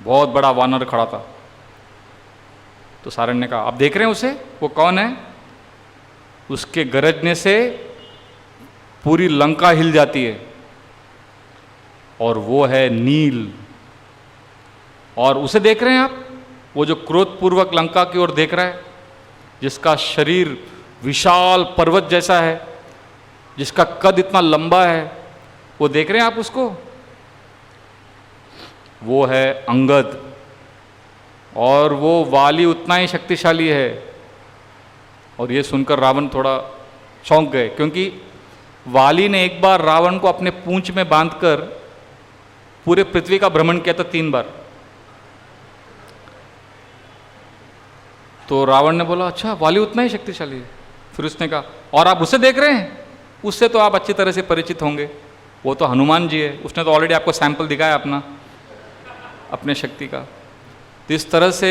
बहुत बड़ा वानर खड़ा था. तो सारण ने कहा, आप देख रहे हैं उसे, वो कौन है? उसके गरजने से पूरी लंका हिल जाती है, और वो है नील. और उसे देख रहे हैं आप, वो जो क्रोधपूर्वक लंका की ओर देख रहा है, जिसका शरीर विशाल पर्वत जैसा है, जिसका कद इतना लंबा है, वो देख रहे हैं आप उसको? वो है अंगद. और वो वाली उतना ही शक्तिशाली है. और ये सुनकर रावण थोड़ा चौंक गए, क्योंकि वाली ने एक बार रावण को अपने पूंछ में बांधकर पूरे पृथ्वी का भ्रमण किया था 3 बार. तो रावण ने बोला, अच्छा वाली उतना ही शक्तिशाली है. फिर उसने कहा, और आप उसे देख रहे हैं? उससे तो आप अच्छी तरह से परिचित होंगे, वो तो हनुमान जी है, उसने तो ऑलरेडी आपको सैंपल दिखाया अपने शक्ति का. तो इस तरह से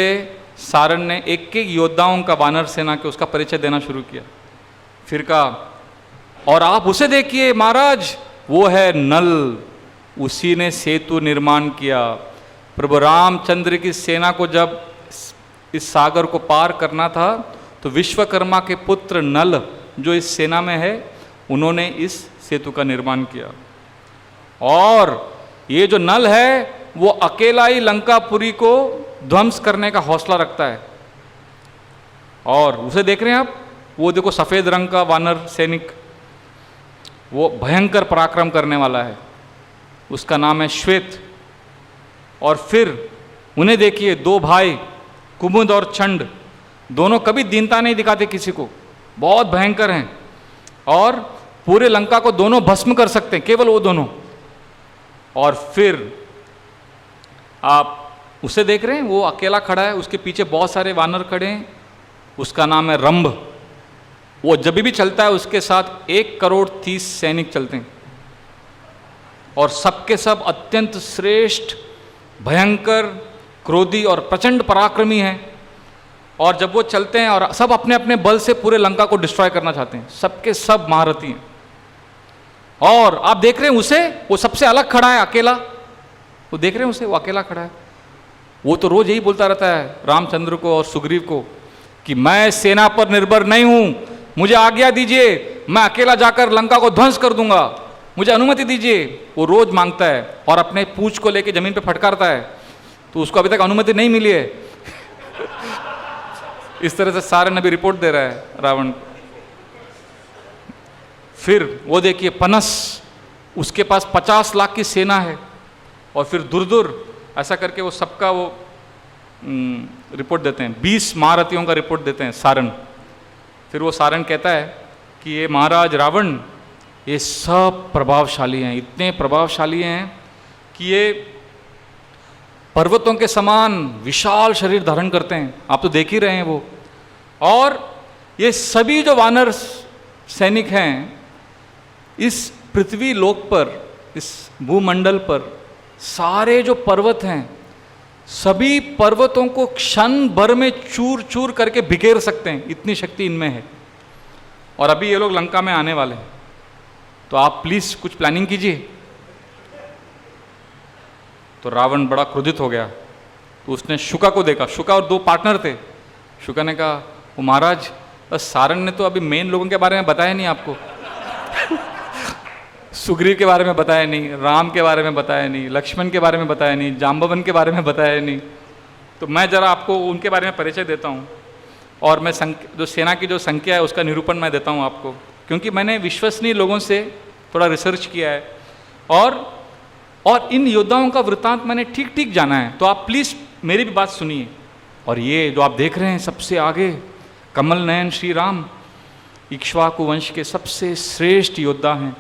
सारण ने एक एक योद्धाओं का वानर सेना के उसका परिचय देना शुरू किया. फिर कहा, और आप उसे देखिए महाराज, वो है नल, उसी ने सेतु निर्माण किया. प्रभु रामचंद्र की सेना को जब इस सागर को पार करना था, तो विश्वकर्मा के पुत्र नल जो इस सेना में है, उन्होंने इस सेतु का निर्माण किया. और ये जो नल है, वो अकेला ही लंकापुरी को ध्वंस करने का हौसला रखता है. और उसे देख रहे हैं आप, वो देखो सफ़ेद रंग का वानर सैनिक, वो भयंकर पराक्रम करने वाला है, उसका नाम है श्वेत. और फिर उन्हें देखिए, 2 भाई कुमुद और चंड, दोनों कभी दीनता नहीं दिखाते किसी को, बहुत भयंकर हैं, और पूरे लंका को दोनों भस्म कर सकते हैं, केवल वो दोनों. और फिर आप उसे देख रहे हैं, वो अकेला खड़ा है, उसके पीछे बहुत सारे वानर खड़े हैं, उसका नाम है रंभ. वो जब भी चलता है उसके साथ 1,30,30,000 सैनिक चलते हैं, और सबके सब अत्यंत श्रेष्ठ, भयंकर, क्रोधी और प्रचंड पराक्रमी हैं. और जब वो चलते हैं, और सब अपने अपने बल से पूरे लंका को डिस्ट्रॉय करना चाहते हैं, सबके सब महारथी हैं. और आप देख रहे हैं उसे, वो सबसे अलग खड़ा है अकेला, वो देख रहे हैं उसे, वो अकेला खड़ा है. वो तो रोज यही बोलता रहता है रामचंद्र को और सुग्रीव को कि मैं सेना पर निर्भर नहीं हूं, मुझे आज्ञा दीजिए, मैं अकेला जाकर लंका को ध्वंस कर दूंगा, मुझे अनुमति दीजिए. वो रोज मांगता है और अपने पूंछ को लेकर जमीन पे फटकारता है, तो उसको अभी तक अनुमति नहीं मिली है. इस तरह से सारे नबी रिपोर्ट दे रहा है रावण. फिर वो देखिए पनस, उसके पास 50 लाख की सेना है. और फिर दुर्दुर, ऐसा करके वो सबका वो रिपोर्ट देते हैं, 20 महारथियों का रिपोर्ट देते हैं सारण. फिर वो सारण कहता है कि ये महाराज रावण, ये सब प्रभावशाली हैं, इतने प्रभावशाली हैं कि ये पर्वतों के समान विशाल शरीर धारण करते हैं, आप तो देख ही रहे हैं वो. और ये सभी जो वानर सैनिक हैं, इस पृथ्वी लोक पर, इस भूमंडल पर सारे जो पर्वत हैं, सभी पर्वतों को क्षण भर में चूर चूर करके बिखेर सकते हैं, इतनी शक्ति इनमें है. और अभी ये लोग लंका में आने वाले हैं, तो आप प्लीज कुछ प्लानिंग कीजिए. तो रावण बड़ा क्रोधित हो गया. तो उसने शुका को देखा, शुका और 2 पार्टनर थे. शुका ने कहा, वो महाराज, बस सारण ने तो अभी मेन लोगों के बारे में बताया नहीं आपको. सुग्रीव के बारे में बताया नहीं, राम के बारे में बताया नहीं, लक्ष्मण के बारे में बताया नहीं, जाम्बवन के बारे में बताया नहीं। तो मैं ज़रा आपको उनके बारे में परिचय देता हूँ, और मैं जो सेना की जो संख्या है उसका निरूपण मैं देता हूँ आपको, क्योंकि मैंने विश्वसनीय लोगों से थोड़ा रिसर्च किया है और इन योद्धाओं का वृत्तांत मैंने ठीक ठीक जाना है। तो आप प्लीज़ मेरी भी बात सुनिए। और ये जो आप देख रहे हैं सबसे आगे कमल नयन श्री राम इक्ष्वाकु वंश के सबसे श्रेष्ठ योद्धा हैं,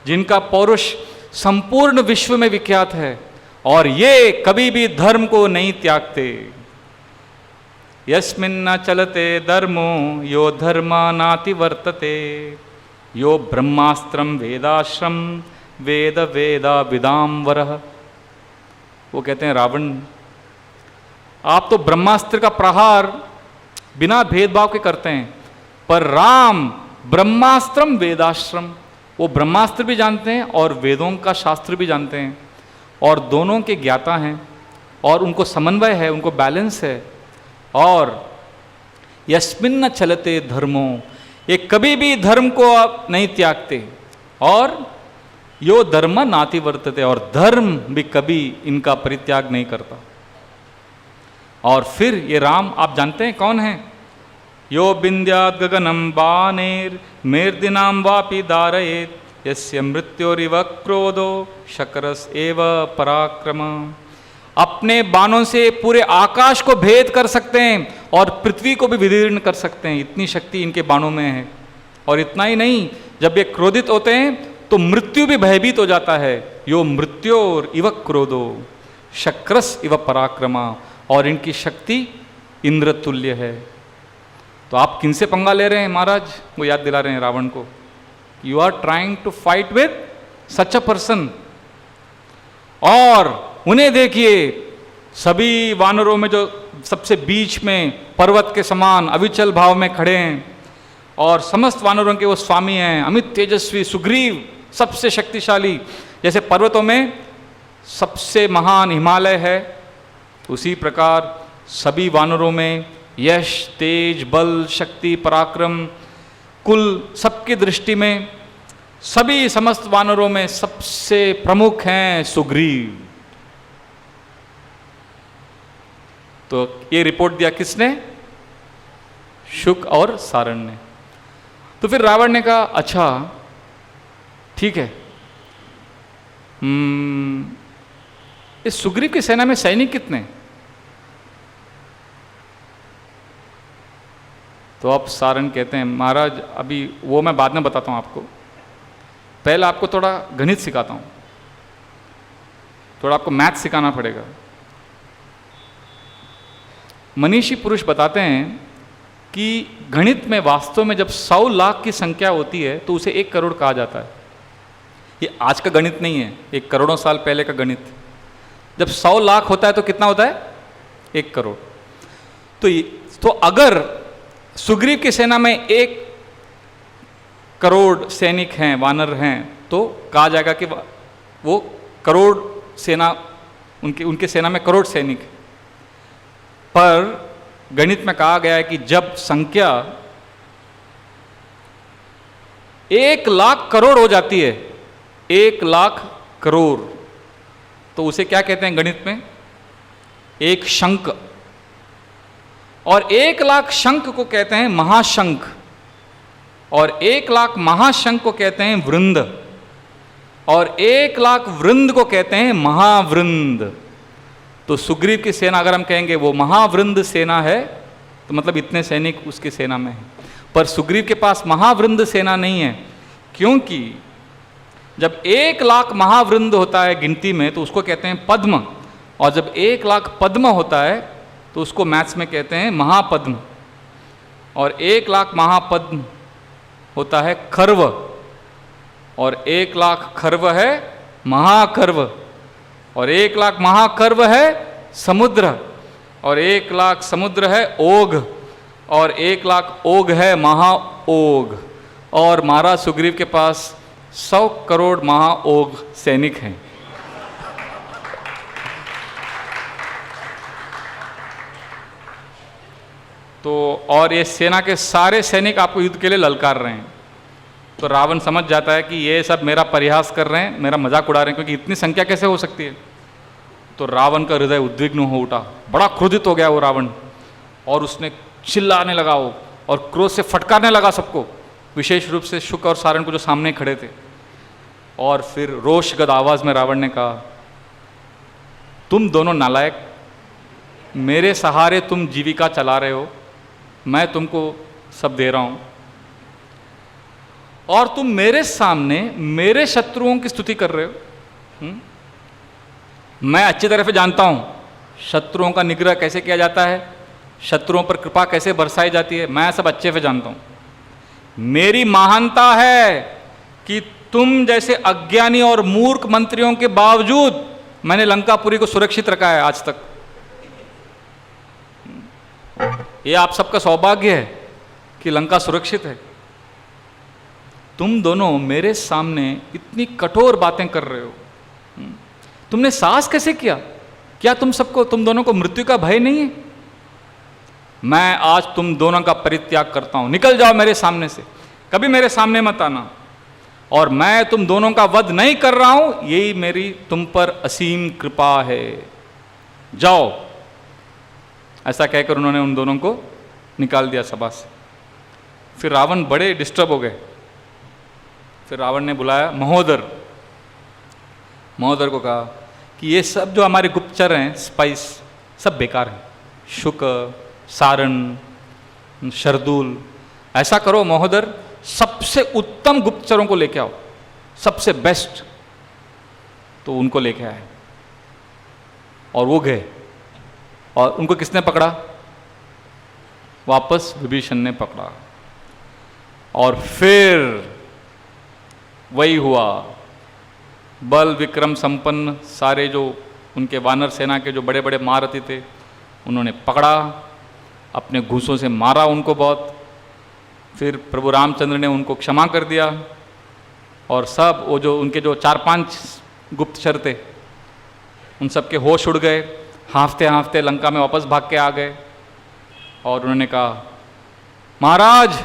जिनका पौरुष संपूर्ण विश्व में विख्यात है, और ये कभी भी धर्म को नहीं त्यागते। यस्मिन्न चलते धर्मो यो धर्मानाति वर्तते, यो ब्रह्मास्त्रम वेदाश्रम वेद वेदा विदाम्बरः। वो कहते हैं रावण, आप तो ब्रह्मास्त्र का प्रहार बिना भेदभाव के करते हैं, पर राम ब्रह्मास्त्रम वेदाश्रम, वो ब्रह्मास्त्र भी जानते हैं और वेदों का शास्त्र भी जानते हैं, और दोनों के ज्ञाता हैं, और उनको समन्वय है, उनको बैलेंस है। और यस्मिन्न चलते धर्मो, ये कभी भी धर्म को नहीं त्यागते, और यो धर्म नाति वर्तते, और धर्म भी कभी इनका परित्याग नहीं करता। और फिर ये राम आप जानते हैं कौन है? यो बिंद्याद गगनम बानेर मेर्दिनाम वापि दारयेत, यस्य मृत्योरिव क्रोधो शक्रस एव पराक्रम। अपने बाणों से पूरे आकाश को भेद कर सकते हैं और पृथ्वी को भी विदीर्ण कर सकते हैं, इतनी शक्ति इनके बाणों में है। और इतना ही नहीं, जब ये क्रोधित होते हैं तो मृत्यु भी भयभीत हो जाता है। यो मृत्योर इव क्रोधो शक्रस इव पराक्रमा, और इनकी शक्ति इंद्र तुल्य है। तो आप किनसे पंगा ले रहे हैं महाराज? वो याद दिला रहे हैं रावण को, you are trying to fight with such a person. और उन्हें देखिए, सभी वानरों में जो सबसे बीच में पर्वत के समान अविचल भाव में खड़े हैं, और समस्त वानरों के वो स्वामी हैं, अमित तेजस्वी सुग्रीव, सबसे शक्तिशाली। जैसे पर्वतों में सबसे महान हिमालय है, उसी प्रकार सभी वानरों में यश, तेज, बल, शक्ति, पराक्रम, कुल सबकी दृष्टि में सभी समस्त वानरों में सबसे प्रमुख हैं सुग्रीव। तो ये रिपोर्ट दिया किसने? शुक और सारण ने। तो फिर रावण ने कहा, अच्छा ठीक है, इस सुग्रीव की सेना में सैनिक कितने? तो अब सारण कहते हैं, महाराज अभी वो मैं बाद में बताता हूँ आपको, पहले आपको थोड़ा गणित सिखाता हूँ, थोड़ा आपको मैथ सिखाना पड़ेगा। मनीषी पुरुष बताते हैं कि गणित में वास्तव में जब 100 लाख की संख्या होती है तो उसे 1 करोड़ कहा जाता है। ये आज का गणित नहीं है, 1 करोड़ों साल पहले का गणित। जब 100 लाख होता है तो कितना होता है? 1 करोड़। तो अगर सुग्रीव की सेना में 1 करोड़ सैनिक हैं, वानर हैं, तो कहा जाएगा कि वो करोड़ सेना, उनके सेना में करोड़ सैनिक। पर गणित में कहा गया है कि जब संख्या 1 लाख करोड़ हो जाती है, 1 लाख करोड़, तो उसे क्या कहते हैं गणित में? एक शंख। और 1 लाख शंख को कहते हैं महाशंख, और 1 लाख महाशंख को कहते हैं वृंद, और 1 लाख वृंद को कहते हैं महावृंद। तो सुग्रीव की सेना अगर हम कहेंगे वो महावृंद सेना है, तो मतलब इतने सैनिक उसकी सेना में हैं। पर सुग्रीव के पास महावृंद सेना नहीं है, क्योंकि जब 1 लाख महावृंद होता है गिनती में तो उसको कहते हैं पद्म, और जब 1 लाख पद्म होता है तो उसको मैथ्स में कहते हैं महापद्म, और 1 लाख महापद्म होता है खर्व, और 1 लाख खर्व है महाखर्व, और 1 लाख महाखर्व है समुद्र, और 1 लाख समुद्र है ओघ, और 1 लाख ओघ है महाओघ। और महाराज सुग्रीव के पास 100 करोड़ महाओघ सैनिक हैं। तो और ये सेना के सारे सैनिक आपको युद्ध के लिए ललकार रहे हैं। तो रावण समझ जाता है कि ये सब मेरा परिहास कर रहे हैं, मेरा मजाक उड़ा रहे हैं, क्योंकि इतनी संख्या कैसे हो सकती है। तो रावण का हृदय उद्विग्न हो उठा, बड़ा क्रोधित हो गया वो रावण, और उसने चिल्लाने लगा वो, और क्रोध से फटकारने लगा सबको, विशेष रूप से शुक और सारण को जो सामने खड़े थे। और फिर रोषगद आवाज में रावण ने कहा, तुम दोनों नालायक, मेरे सहारे तुम जीविका चला रहे हो, मैं तुमको सब दे रहा हूं, और तुम मेरे सामने मेरे शत्रुओं की स्तुति कर रहे हो। मैं अच्छी तरह से जानता हूं शत्रुओं का निग्रह कैसे किया जाता है, शत्रुओं पर कृपा कैसे बरसाई जाती है, मैं सब अच्छे से जानता हूं। मेरी महानता है कि तुम जैसे अज्ञानी और मूर्ख मंत्रियों के बावजूद मैंने लंकापुरी को सुरक्षित रखा है आज तक। ये आप सबका सौभाग्य है कि लंका सुरक्षित है। तुम दोनों मेरे सामने इतनी कठोर बातें कर रहे हो, तुमने साहस कैसे किया? क्या तुम दोनों को मृत्यु का भय नहीं है? मैं आज तुम दोनों का परित्याग करता हूं, निकल जाओ मेरे सामने से, कभी मेरे सामने मत आना, और मैं तुम दोनों का वध नहीं कर रहा हूं, यही मेरी तुम पर असीम कृपा है, जाओ। ऐसा कहकर उन्होंने उन दोनों को निकाल दिया सभा से। फिर रावण बड़े डिस्टर्ब हो गए। फिर रावण ने बुलाया महोदर, महोदर को कहा कि ये सब जो हमारे गुप्तचर हैं, स्पाइस, सब बेकार हैं, शुक, सारण, शर्दूल, ऐसा करो महोदर, सबसे उत्तम गुप्तचरों को लेके आओ, सबसे बेस्ट। तो उनको लेके आए, और वो गए, और उनको किसने पकड़ा? वापस विभीषण ने पकड़ा। और फिर वही हुआ, बल विक्रम संपन्न सारे जो उनके वानर सेना के जो बड़े बड़े महारथी थे, उन्होंने पकड़ा, अपने घूंसों से मारा उनको बहुत। फिर प्रभु रामचंद्र ने उनको क्षमा कर दिया, और सब वो जो उनके जो 4-5 गुप्तचर थे, उन सब के होश उड़ गए, हाँफते हाँफते लंका में वापस भाग के आ गए। और उन्होंने कहा, महाराज,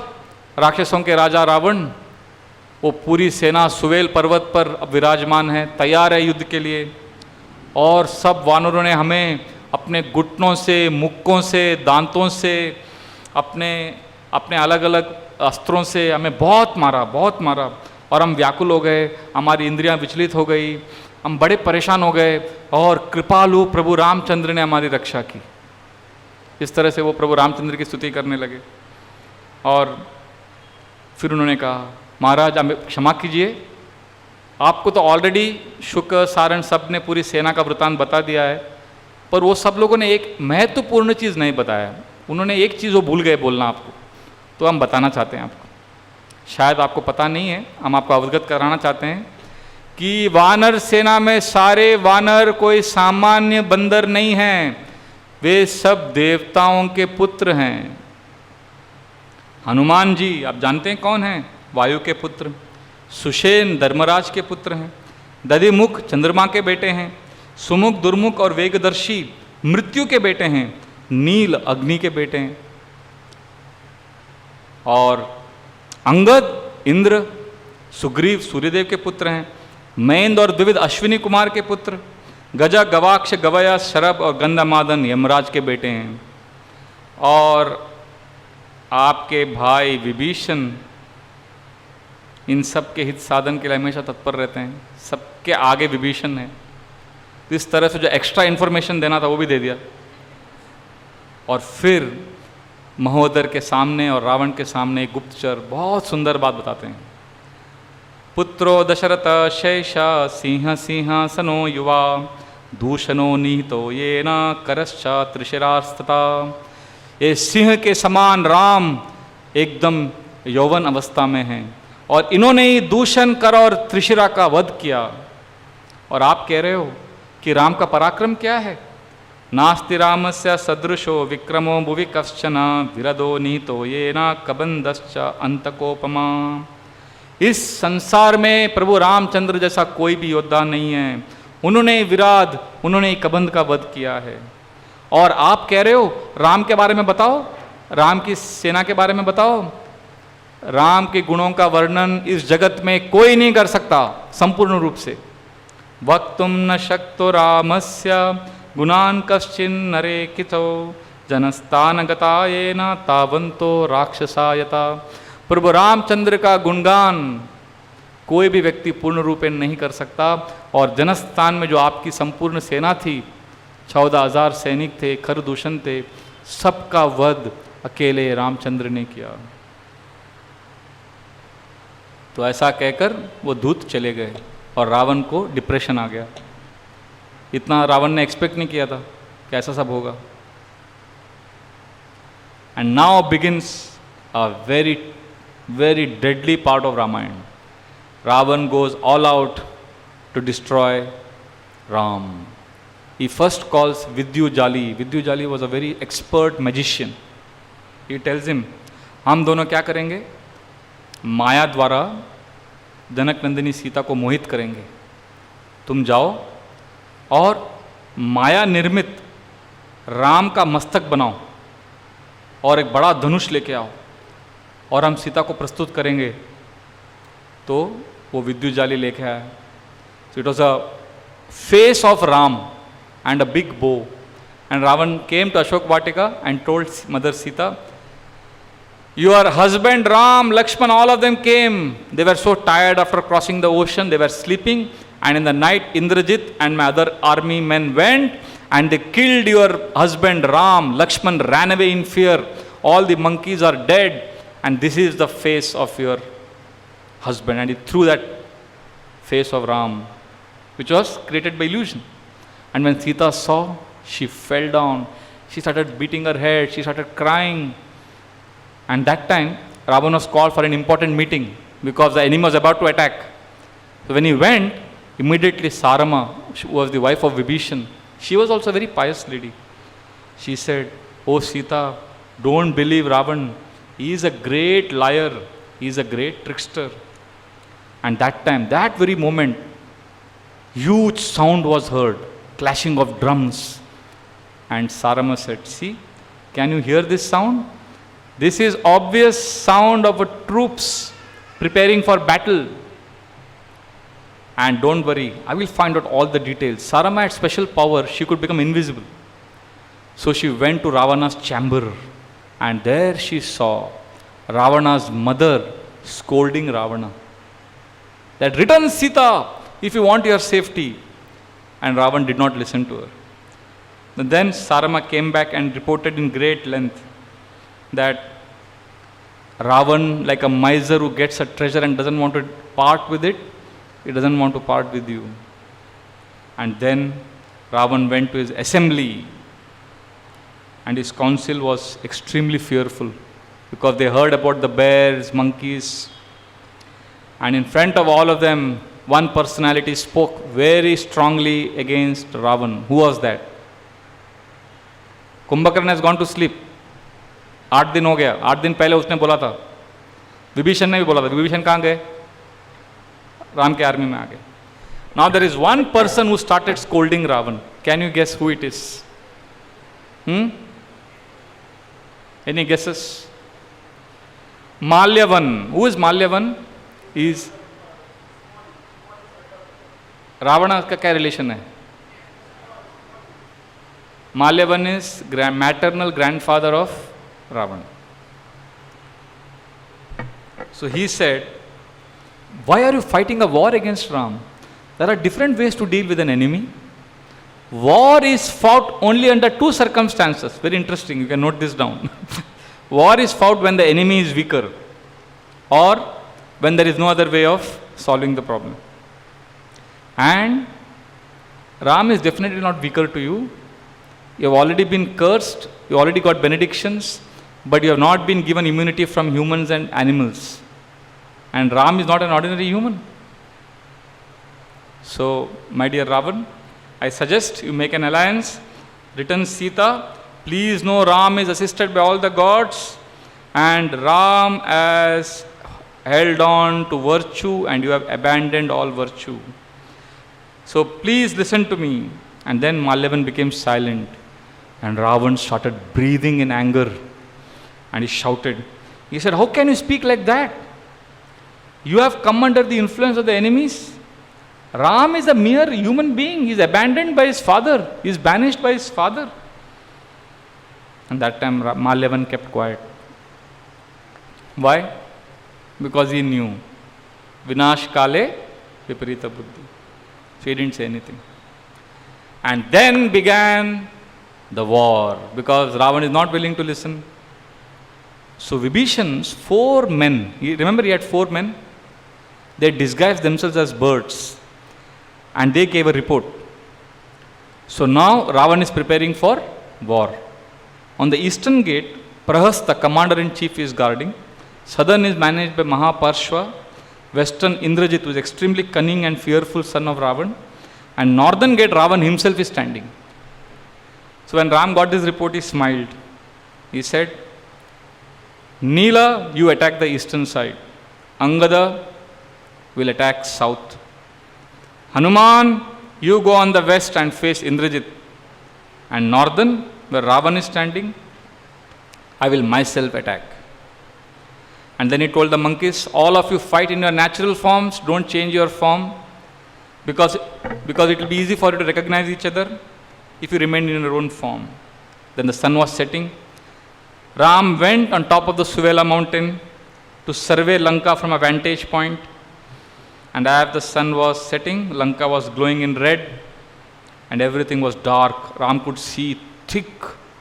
राक्षसों के राजा रावण, वो पूरी सेना सुवेल पर्वत पर अब विराजमान है, तैयार है युद्ध के लिए, और सब वानरों ने हमें अपने घुटनों से, मुक्कों से, दांतों से, अपने अलग अलग अस्त्रों से हमें बहुत मारा, बहुत मारा, और हम व्याकुल हो गए, हमारी इंद्रियां विचलित हो गई, हम बड़े परेशान हो गए, और कृपालु प्रभु रामचंद्र ने हमारी रक्षा की। इस तरह से वो प्रभु रामचंद्र की स्तुति करने लगे। और फिर उन्होंने कहा, महाराज हमें क्षमा कीजिए, आपको तो ऑलरेडी शुक, सारण सब ने पूरी सेना का वृतांत बता दिया है, पर वो सब लोगों ने एक महत्वपूर्ण चीज़ नहीं बताया। उन्होंने एक चीज़ वो भूल गए बोलना आपको, तो हम बताना चाहते हैं आपको, शायद आपको पता नहीं है, हम आपको अवगत कराना चाहते हैं कि वानर सेना में सारे वानर कोई सामान्य बंदर नहीं हैं, वे सब देवताओं के पुत्र हैं। हनुमान जी आप जानते हैं कौन हैं? वायु के पुत्र। सुषेण धर्मराज के पुत्र हैं। दधिमुख चंद्रमा के बेटे हैं। सुमुख, दुर्मुख और वेगदर्शी मृत्यु के बेटे हैं। नील अग्नि के बेटे हैं। और अंगद इंद्र, सुग्रीव सूर्यदेव के पुत्र हैं। महेंद्र और द्विविध अश्विनी कुमार के पुत्र। गजा, गवाक्ष, गवया, शरभ और गंधमादन यमराज के बेटे हैं। और आपके भाई विभीषण इन सब के हित साधन के लिए हमेशा तत्पर रहते हैं, सबके आगे विभीषण है। तो इस तरह से जो एक्स्ट्रा इन्फॉर्मेशन देना था वो भी दे दिया। और फिर महोदर के सामने और रावण के सामने एक गुप्तचर बहुत सुंदर बात बताते हैं। पुत्रो दशरथ शेषा सिंह सिंहासनो युवा दूषणो निहितो येन करश्चा त्रिशिरास्तथा। ये सिंह के समान राम एकदम यौवन अवस्था में हैं, और इन्होंने ही दूषण कर और त्रिशिरा का वध किया। और आप कह रहे हो कि राम का पराक्रम क्या है? नास्ति रामस्य सदृशो विक्रमो भुवि कश्चन विरदो निहितो येन कबंधश्च अंतकोपमा। इस संसार में प्रभु रामचंद्र जैसा कोई भी योद्धा नहीं है। उन्होंने विराद, उन्होंने कबंध का वध किया है। और आप कह रहे हो राम के बारे में बताओ, राम की सेना के बारे में बताओ। राम के गुणों का वर्णन इस जगत में कोई नहीं कर सकता संपूर्ण रूप से। वक्तुम न शक्तो रामस्य गुणान कश्चिन नरे कितो जनस्तान गतायेन तावंतो राक्षसायता। प्रभु रामचंद्र का गुणगान कोई भी व्यक्ति पूर्ण रूपेण नहीं कर सकता। और जनस्थान में जो आपकी संपूर्ण सेना थी, 14,000 सैनिक थे, खरदूषण थे, सबका वध अकेले रामचंद्र ने किया। तो ऐसा कहकर वो दूत चले गए और रावण को डिप्रेशन आ गया। इतना रावण ने एक्सपेक्ट नहीं किया था कि ऐसा सब होगा। And now begins a very very deadly part of Ramayana. Ravana goes all out to destroy Ram. He first calls Vidyujali. Vidyujali was a very expert magician. He tells him, हम दोनों क्या करेंगे, माया द्वारा जनक नंदिनी सीता को मोहित करेंगे। तुम जाओ और माया निर्मित राम का मस्तक बनाओ और एक बड़ा धनुष लेके आओ और हम सीता को प्रस्तुत करेंगे। तो वो विद्युजाली लेके आया। So it was a face of Ram and a big bow. And Ravan came to Ashok Vatika and told Mother Sita, your husband Ram, Lakshman, all of them came. They were so tired after crossing the ocean, they were sleeping. And in the night, Indrajit and my other army men went and they killed your husband Ram. Lakshman ran away in fear. All the monkeys are dead. And this is the face of your husband. And he threw that face of Ram, which was created by illusion. And when Sita saw, she fell down. She started beating her head. She started crying. And that time, Ravan was called for an important meeting because the enemy was about to attack. So when he went, immediately Sarama, who was the wife of Vibhishan, she was also a very pious lady. She said, oh Sita, don't believe Ravan. He is a great liar. He is a great trickster. And that time, that very moment, huge sound was heard, clashing of drums. And Sarama said, see, can you hear this sound? This is obvious sound of troops preparing for battle. And don't worry, I will find out all the details. Sarama had special power, she could become invisible. So she went to Ravana's chamber and there she saw Ravana's mother scolding Ravana. That return Sita if you want your safety. And Ravan did not listen to her. Then Sarama came back and reported in great length that Ravan, like a miser who gets a treasure and doesn't want to part with it, he doesn't want to part with you. And then Ravan went to his assembly and his council was extremely fearful because they heard about the bears, monkeys, and in front of all of them, one personality spoke very strongly against Ravan. Who was that? Kumbhakarna has gone to sleep. 8 दिन हो गया, 8 दिन पहले उसने बोला था, विभीषण ने भी बोला था, विभीषण कहाँ गए? राम के आर्मी में आ गए. Now there is one person who started scolding Ravan. Can you guess who it is? Any guesses? Malyavan. Who is Malyavan? Is Ravan का क्या रिलेशन है? Malyavan is maternal grandfather of Ravan. So he said, why are you fighting a war against Ram? There are different ways to deal with an enemy. War is fought only under 2 circumstances. Very interesting, you can note this down. War is fought when the enemy is weaker or when there is no other way of solving the problem. And Ram is definitely not weaker to you. You have already been cursed, you already got benedictions, but you have not been given immunity from humans and animals. And Ram is not an ordinary human. So, my dear Ravan, I suggest you make an alliance, return Sita. Please know Ram is assisted by all the gods and Ram has held on to virtue and you have abandoned all virtue. So please listen to me. And then Malyavan became silent and Ravan started breathing in anger and he shouted, He said, how can you speak like that? You have come under the influence of the enemies. Ram is a mere human being. He is abandoned by his father. He is banished by his father. And that time Malyavan kept quiet. Why? Because he knew. Vinash kale viparita buddhi. So he didn't say anything. And then began the war, because Ravan is not willing to listen. So Vibhishan's 4 men, remember he had 4 men? They disguised themselves as birds and they gave a report. So now Ravan is preparing for war. On the eastern gate, Prahas, the commander-in-chief, is guarding. Southern is managed by Mahaparshva. Western, Indrajit, who is extremely cunning and fearful son of Ravan. And northern gate, Ravan himself is standing. So when Ram got this report, he smiled. He said, Neela, you attack the eastern side. Angada will attack south. Hanuman, you go on the west and face Indrajit. And northern, where Ravan is standing, I will myself attack. And then he told the monkeys, all of you fight in your natural forms, don't change your form, because it will be easy for you to recognize each other if you remain in your own form. Then the sun was setting. Ram went on top of the Suvela mountain to survey Lanka from a vantage point. And as the sun was setting, Lanka was glowing in red and everything was dark. Ram could see thick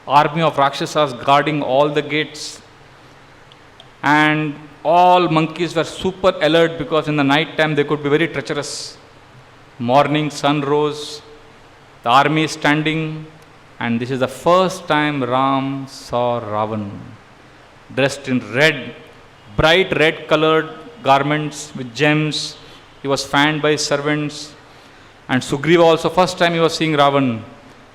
army of Rakshasas guarding all the gates. And all monkeys were super alert, because in the night time they could be very treacherous. Morning sun rose, the army is standing, and this is the first time Ram saw Ravan, dressed in red, bright red colored garments with gems. He was fanned by his servants. And Sugriva also, first time he was seeing Ravan,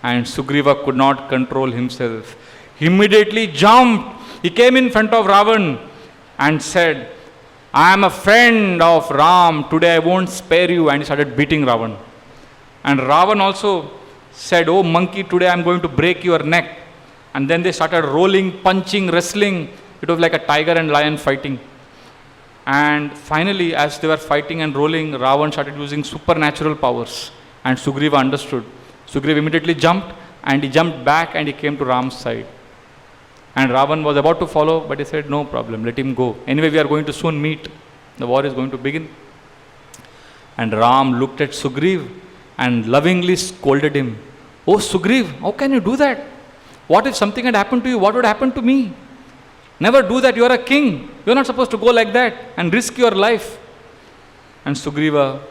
and Sugriva could not control himself. He immediately jumped. He came in front of Ravan and said, I am a friend of Ram, today I won't spare you. And he started beating Ravan. And Ravan also said, oh monkey, today I am going to break your neck. And then they started rolling, punching, wrestling. It was like a tiger and lion fighting. And finally, as they were fighting and rolling, Ravan started using supernatural powers. And Sugriva understood. Sugriva immediately jumped, and he jumped back and he came to Ram's side. And Ravan was about to follow, but he said, no problem, let him go. Anyway, we are going to soon meet. The war is going to begin. And Ram looked at Sugriv and lovingly scolded him. Oh Sugriv, how can you do that? What if something had happened to you? What would happen to me? Never do that. You are a king. You are not supposed to go like that and risk your life. And Sugriva,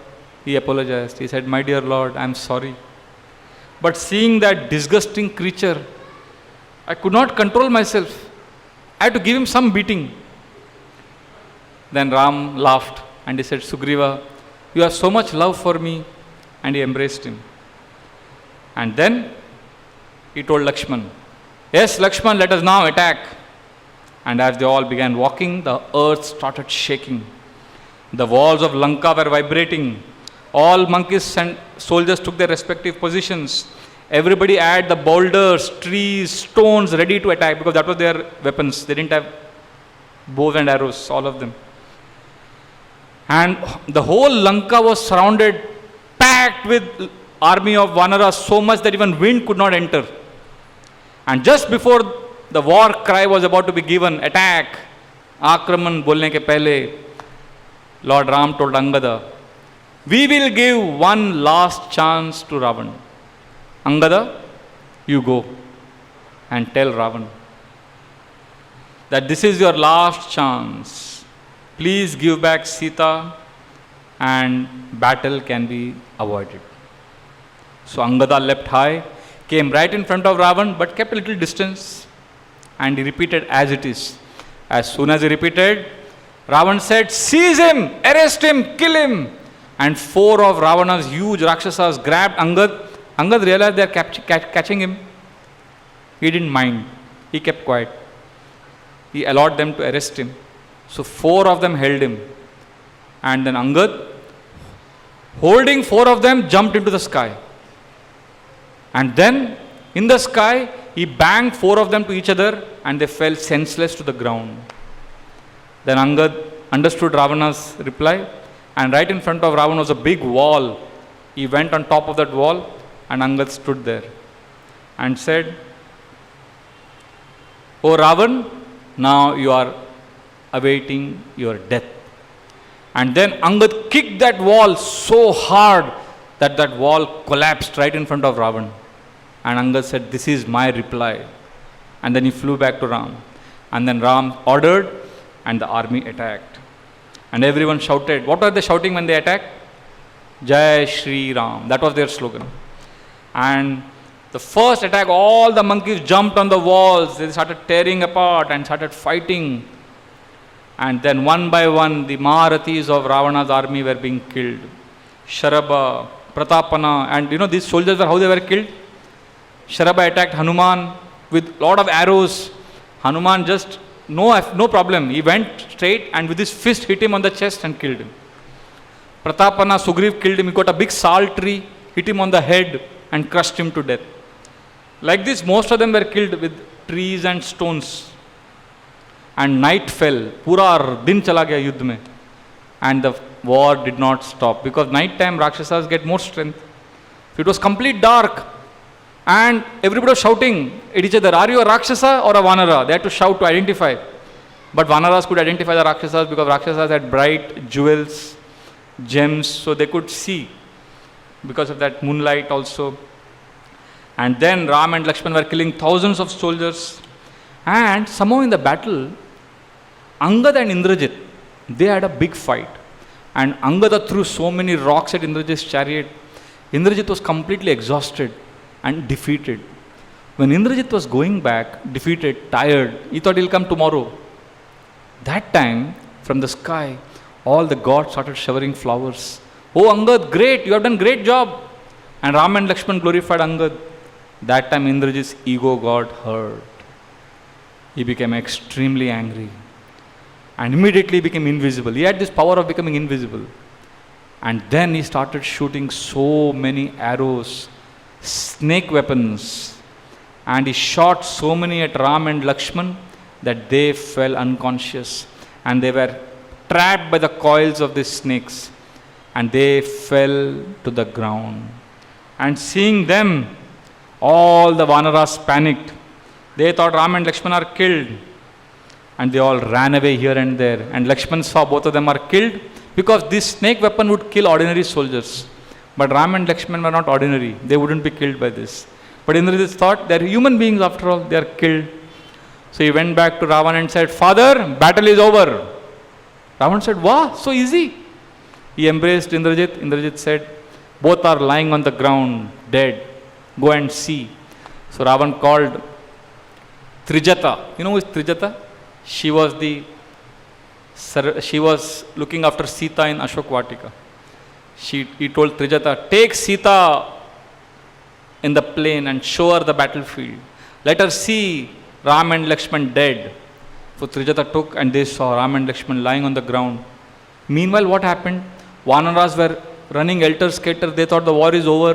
he apologized. He said, my dear Lord, I am sorry. But seeing that disgusting creature, I could not control myself. I had to give him some beating. Then Ram laughed and he said, Sugriva, you have so much love for me. And he embraced him. And then he told Lakshman, yes, Lakshman, let us now attack. And as they all began walking, the earth started shaking. The walls of Lanka were vibrating. All monkeys and soldiers took their respective positions. Everybody had the boulders, trees, stones ready to attack, because that was their weapons. They didn't have bows and arrows, all of them. And the whole Lanka was surrounded, packed with army of Vanaras, so much that even wind could not enter. And just before the war cry was about to be given, attack, Akraman bolne ke pehle, Lord Ram told Angada, we will give one last chance to Ravan. Angada, you go and tell Ravan that this is your last chance. Please give back Sita and battle can be avoided. So Angada leapt high, came right in front of Ravan, but kept a little distance, and he repeated as it is. As soon as he repeated, Ravan said, seize him, arrest him, kill him. And 4 of Ravana's huge Rakshasas grabbed Angad. Angad realized they are catching him. He didn't mind. He kept quiet. He allowed them to arrest him. So 4 of them held him. And then Angad, holding 4 of them, jumped into the sky. And then in the sky, he banged 4 of them to each other and they fell senseless to the ground. Then Angad understood Ravana's reply, and right in front of Ravana was a big wall. He went on top of that wall, and Angad stood there and said, "O Ravan, now you are awaiting your death." And then Angad kicked that wall so hard that that wall collapsed right in front of Ravan. And Angad said, "This is my reply." And then he flew back to Ram. And then Ram ordered, and the army attacked. And everyone shouted. What were they shouting when they attacked? Jai Shri Ram. That was their slogan. And the first attack, all the monkeys jumped on the walls. They started tearing apart and started fighting. And then one by one, the Maharathis of Ravana's army were being killed. Sharaba, Pratapana, and these soldiers were how they were killed. Sharaba attacked Hanuman with lot of arrows. Hanuman just, no problem. He went straight and with his fist hit him on the chest and killed him. Pratapana, Sugriv killed him. He got a big sal tree, hit him on the head and crushed him to death. Like this, most of them were killed with trees and stones. And night fell. Pura din chala gaya yudh mein. And the war did not stop. Because night time Rakshasas get more strength. It was complete dark. And everybody was shouting at each other, "Are you a Rakshasa or a Vanara?" They had to shout to identify. But Vanaras could identify the Rakshasas because Rakshasas had bright jewels, gems, so they could see because of that moonlight also. And then Ram and Lakshman were killing thousands of soldiers. And somehow in the battle, Angad and Indrajit, they had a big fight. And Angada threw so many rocks at Indrajit's chariot. Indrajit was completely exhausted and defeated. When Indrajit was going back, defeated, tired, he thought he'll come tomorrow. That time, from the sky, all the gods started showering flowers. "Oh Angad, great, you have done great job." And Ram and Lakshman glorified Angad. That time Indrajit's ego got hurt. He became extremely angry. And immediately became invisible. He had this power of becoming invisible. And then he started shooting so many arrows, snake weapons, and he shot so many at Ram and Lakshman that they fell unconscious and they were trapped by the coils of these snakes and they fell to the ground. And seeing them, all the Vanaras panicked. They thought Ram and Lakshman are killed and they all ran away here and there. And Lakshman saw both of them are killed because this snake weapon would kill ordinary soldiers. But Ram and Lakshman were not ordinary. They wouldn't be killed by this. But Indrajit thought they are human beings after all. They are killed. So he went back to Ravana and said, "Father, battle is over." Ravana said, "Wow, so easy." He embraced Indrajit. Indrajit said, "Both are lying on the ground, dead. Go and see." So Ravana called Trijata. You know who is Trijata? She was looking after Sita in Ashok Vatika. He told Trijata, "Take Sita in the plain and show her the battlefield. Let her see Ram and Lakshman dead." So Trijata took and they saw Ram and Lakshman lying on the ground. Meanwhile, what happened? Vanaras were running helter-skelter. They thought the war is over.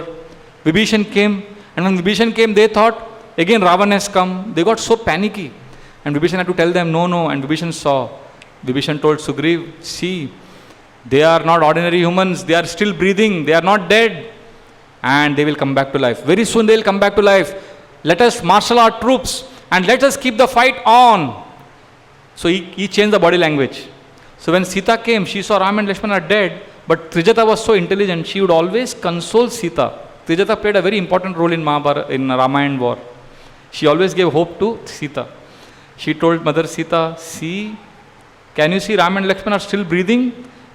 Vibhishan came, and when Vibhishan came, they thought again Ravana has come. They got so panicky. And Vibhishan had to tell them, no. And Vibhishan saw. Vibhishan told Sugriv, "See, they are not ordinary humans. They are still breathing. They are not dead. And they will come back to life. Very soon they will come back to life. Let us marshal our troops and let us keep the fight on." So he changed the body language. So when Sita came, she saw Ram and Lakshman are dead. But Trijata was so intelligent, she would always console Sita. Trijata played a very important role in Ramayana war. She always gave hope to Sita. She told Mother Sita, "See, can you see Ram and Lakshman are still breathing?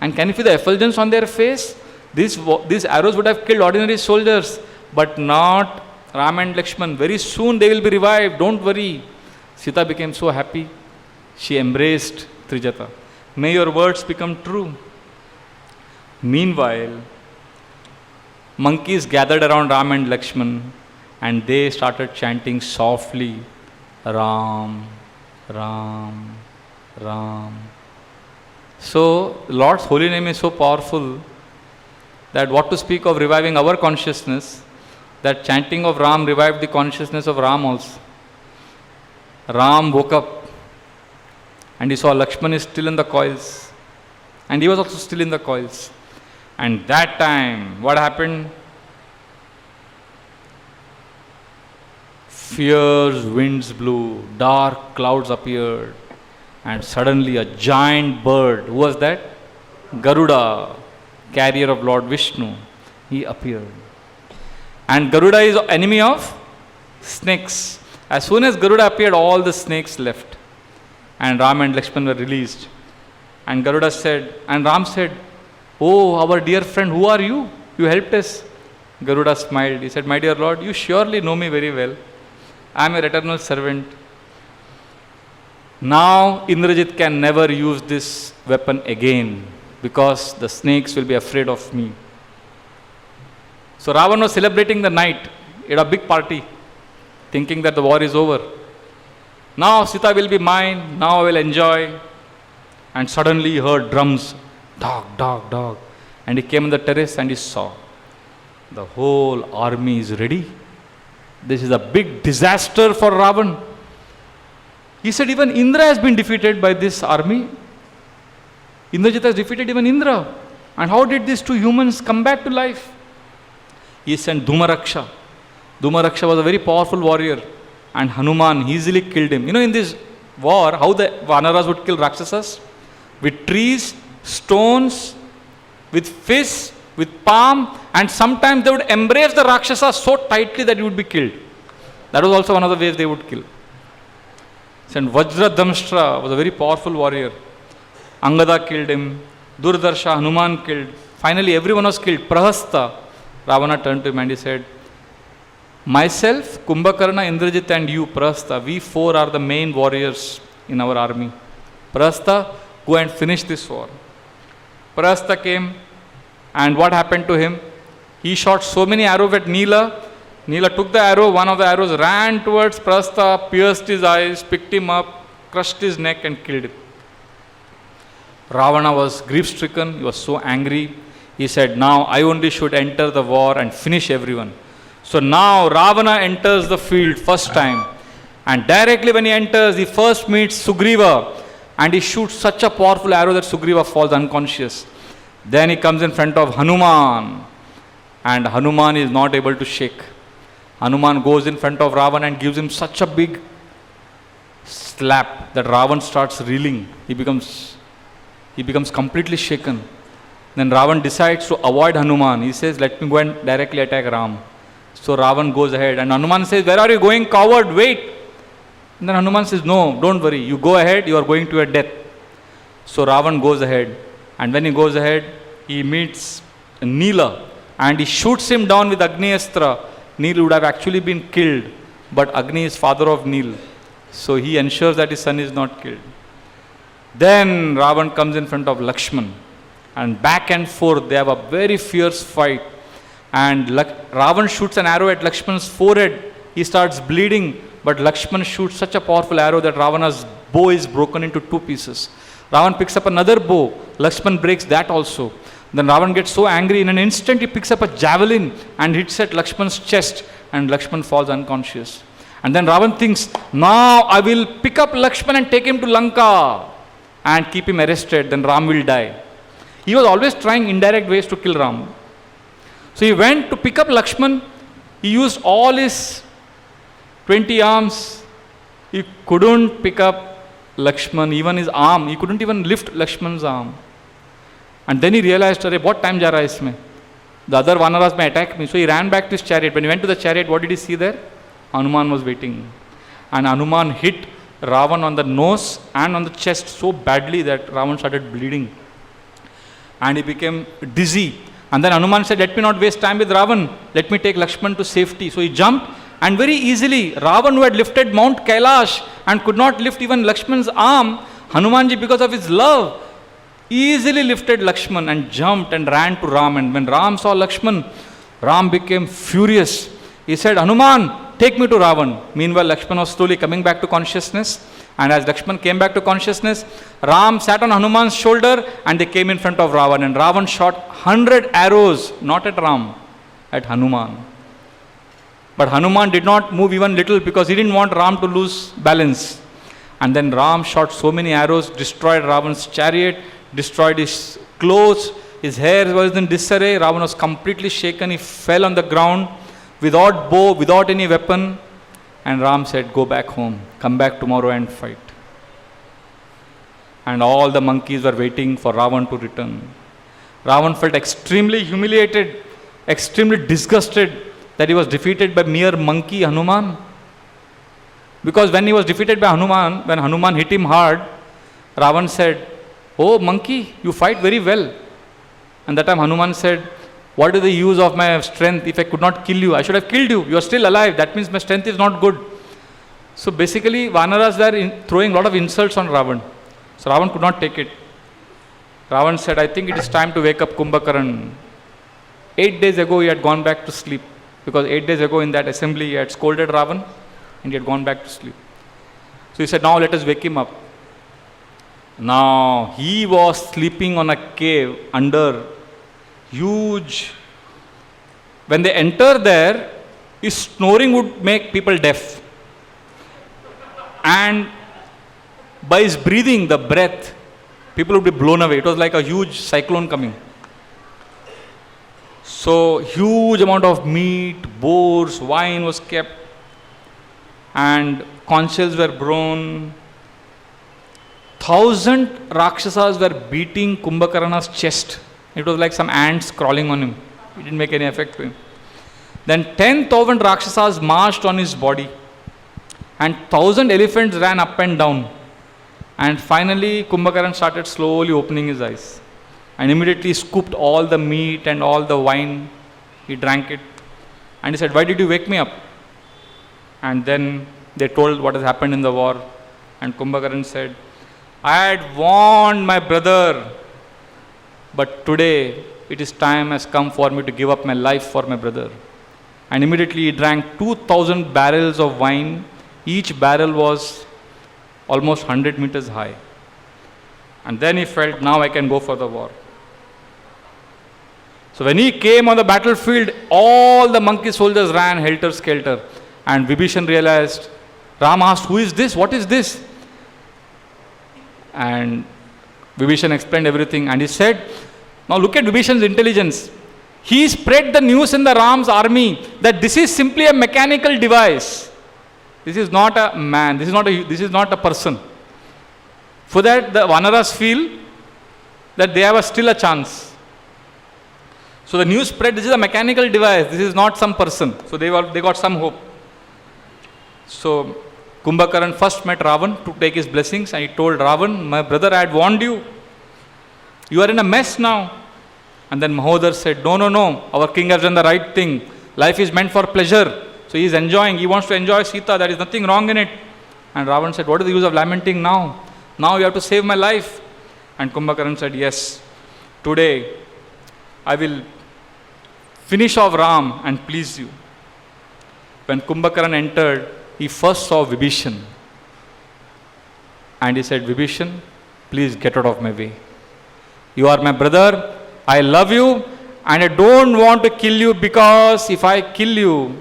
And can you see the effulgence on their face? These arrows would have killed ordinary soldiers, but not Ram and Lakshman. Very soon they will be revived. Don't worry." Sita became so happy. She embraced Trijata. "May your words become true." Meanwhile, monkeys gathered around Ram and Lakshman and they started chanting softly, "Ram, Ram, Ram." So, Lord's holy name is so powerful that what to speak of reviving our consciousness, that chanting of Ram revived the consciousness of Ram also. Ram woke up And he saw Lakshman is still in the coils. And he was also still in the coils. And that time, what happened? Fierce winds blew, dark clouds appeared, and suddenly a giant bird, who was that? Garuda, carrier of Lord Vishnu, he appeared. And Garuda is enemy of snakes. As soon as Garuda appeared, all the snakes left. And Ram and Lakshman were released. And Garuda said, and Ram said, "Oh, our dear friend, who are you? You helped us." Garuda smiled. He said, "My dear Lord, you surely know me very well. I am your eternal servant. Now Indrajit can never use this weapon again because the snakes will be afraid of me." So Ravan was celebrating the night at a big party, thinking that the war is over. Now Sita will be mine, now I will enjoy. And suddenly he heard drums, dog, dog, dog. And he came on the terrace and he saw the whole army is ready. This is a big disaster for Ravan. He said, even Indra has been defeated by this army. Indrajit has defeated even Indra. And how did these two humans come back to life? He sent Dhumaraksha. Dhumaraksha was a very powerful warrior. And Hanuman easily killed him. You know, in this war, how the Vanaras would kill Rakshasas? With trees, stones, with fish, with palm, and sometimes they would embrace the Rakshasa so tightly that he would be killed. That was also one of the ways they would kill. And Vajradamshra was a very powerful warrior. Angada killed him, Durdarsha, Hanuman killed. Finally, everyone was killed. Prahasta, Ravana turned to him and he said, "Myself, Kumbhakarna, Indrajit and you, Prahasta, we four are the main warriors in our army. Prahasta, go and finish this war." Prahasta came, and what happened to him? He shot so many arrows at Neela. Neela took the arrow, one of the arrows ran towards Prahasta, pierced his eyes, picked him up, crushed his neck and killed him. Ravana was grief-stricken, he was so angry. He said, "Now I only should enter the war and finish everyone." So now Ravana enters the field first time. And directly when he enters, he first meets Sugriva. And he shoots such a powerful arrow that Sugriva falls unconscious. Then he comes in front of Hanuman. And Hanuman is not able to shake. Hanuman goes in front of Ravana and gives him such a big slap that Ravana starts reeling. He becomes completely shaken. Then Ravana decides to avoid Hanuman. He says, "Let me go and directly attack Ram." So Ravana goes ahead and Hanuman says, "Where are you going, coward? Wait." And then Hanuman says, "No, don't worry. You go ahead. You are going to your death." So Ravana goes ahead. And when he goes ahead, he meets Neela. And he shoots him down with Agni Astra. Neel would have actually been killed. But Agni is father of Neel. So he ensures that his son is not killed. Then Ravana comes in front of Lakshman. And back and forth, they have a very fierce fight. And Ravana shoots an arrow at Lakshman's forehead. He starts bleeding. But Lakshman shoots such a powerful arrow that Ravana's bow is broken into two pieces. Ravana picks up another bow. Lakshman breaks that also. Then Ravana gets so angry, in an instant he picks up a javelin and hits at Lakshman's chest. And Lakshman falls unconscious. And then Ravana thinks, "Now I will pick up Lakshman and take him to Lanka and keep him arrested. Then Ram will die." He was always trying indirect ways to kill Ram. So he went to pick up Lakshman. He used all his 20 arms. He couldn't pick up Lakshman, even his arm. He couldn't even lift Lakshman's arm. And then he realized, "Arey, what time ja raha hai isme? The other Vanaras may attack me." So he ran back to his chariot. When he went to the chariot, what did he see there? Hanuman was waiting. And Hanuman hit Ravana on the nose and on the chest so badly that Ravana started bleeding. And he became dizzy. And then Hanuman said, "Let me not waste time with Ravana. Let me take Lakshman to safety." So he jumped, and very easily, Ravana, who had lifted Mount Kailash and could not lift even Lakshman's arm, Hanumanji, because of his love, easily lifted Lakshman and jumped and ran to Ram. And when Ram saw Lakshman, Ram became furious. He said, "Hanuman, take me to Ravana." Meanwhile, Lakshman was slowly coming back to consciousness. And as Lakshman came back to consciousness, Ram sat on Hanuman's shoulder and they came in front of Ravana. And Ravana shot 100 arrows, not at Ram, at Hanuman. But Hanuman did not move even little because he didn't want Ram to lose balance. And then Ram shot so many arrows, destroyed Ravan's chariot, destroyed his clothes, his hair was in disarray. Ravan was completely shaken. He fell on the ground without bow, without any weapon. And Ram said, go back home, come back tomorrow and fight. And all the monkeys were waiting for Ravan to return. Ravan felt extremely humiliated, extremely disgusted that he was defeated by mere monkey Hanuman. Because when he was defeated by Hanuman, when Hanuman hit him hard, Ravan said, oh monkey, you fight very well. And that time Hanuman said, what is the use of my strength if I could not kill you? I should have killed you. You are still alive. That means my strength is not good. So basically, Vanaras were throwing a lot of insults on Ravan. So Ravan could not take it. Ravan said, I think it is time to wake up Kumbhakaran. 8 days ago, he had gone back to sleep. Because 8 days ago in that assembly, he had scolded Ravan and he had gone back to sleep. So he said, now let us wake him up. Now, he was sleeping on a cave under huge. When they enter there, his snoring would make people deaf. And by his breathing, the breath, people would be blown away. It was like a huge cyclone coming. So, huge amount of meat, boars, wine was kept, and conch shells were blown. 1,000 Rakshasas were beating Kumbhakarna's chest. It was like some ants crawling on him. It didn't make any effect to him. Then 10,000 Rakshasas marched on his body. And 1,000 elephants ran up and down. And finally, Kumbhakarna started slowly opening his eyes. And immediately scooped all the meat and all the wine. He drank it. And he said, why did you wake me up? And then they told what has happened in the war. And Kumbhakarna said, I had warned my brother, but today it is time has come for me to give up my life for my brother. And immediately he drank 2,000 barrels of wine. Each barrel was almost 100 meters high. And then he felt, now I can go for the war. So when he came on the battlefield, all the monkey soldiers ran helter-skelter. And Vibhishan realized, Ram asked, who is this? What is this? And Vibhishan explained everything. And he said, now look at Vibhishan's intelligence. He spread the news in the Ram's army that this is simply a mechanical device. This is not a man. This is not a person. For that, the Vanaras feel that they have still a chance. So the news spread, this is a mechanical device. This is not some person. So they got some hope. So Kumbhakarna first met Ravan to take his blessings, and he told Ravan, my brother, I had warned you. You are in a mess now. And then Mahodar said, no, our king has done the right thing. Life is meant for pleasure. So he is enjoying, he wants to enjoy Sita, there is nothing wrong in it. And Ravan said, what is the use of lamenting now? Now you have to save my life. And Kumbhakarna said, yes, today I will finish off Ram and please you. When Kumbhakarna entered, he first saw Vibhishan. And he said, Vibhishan, please get out of my way. You are my brother, I love you, and I don't want to kill you, because if I kill you,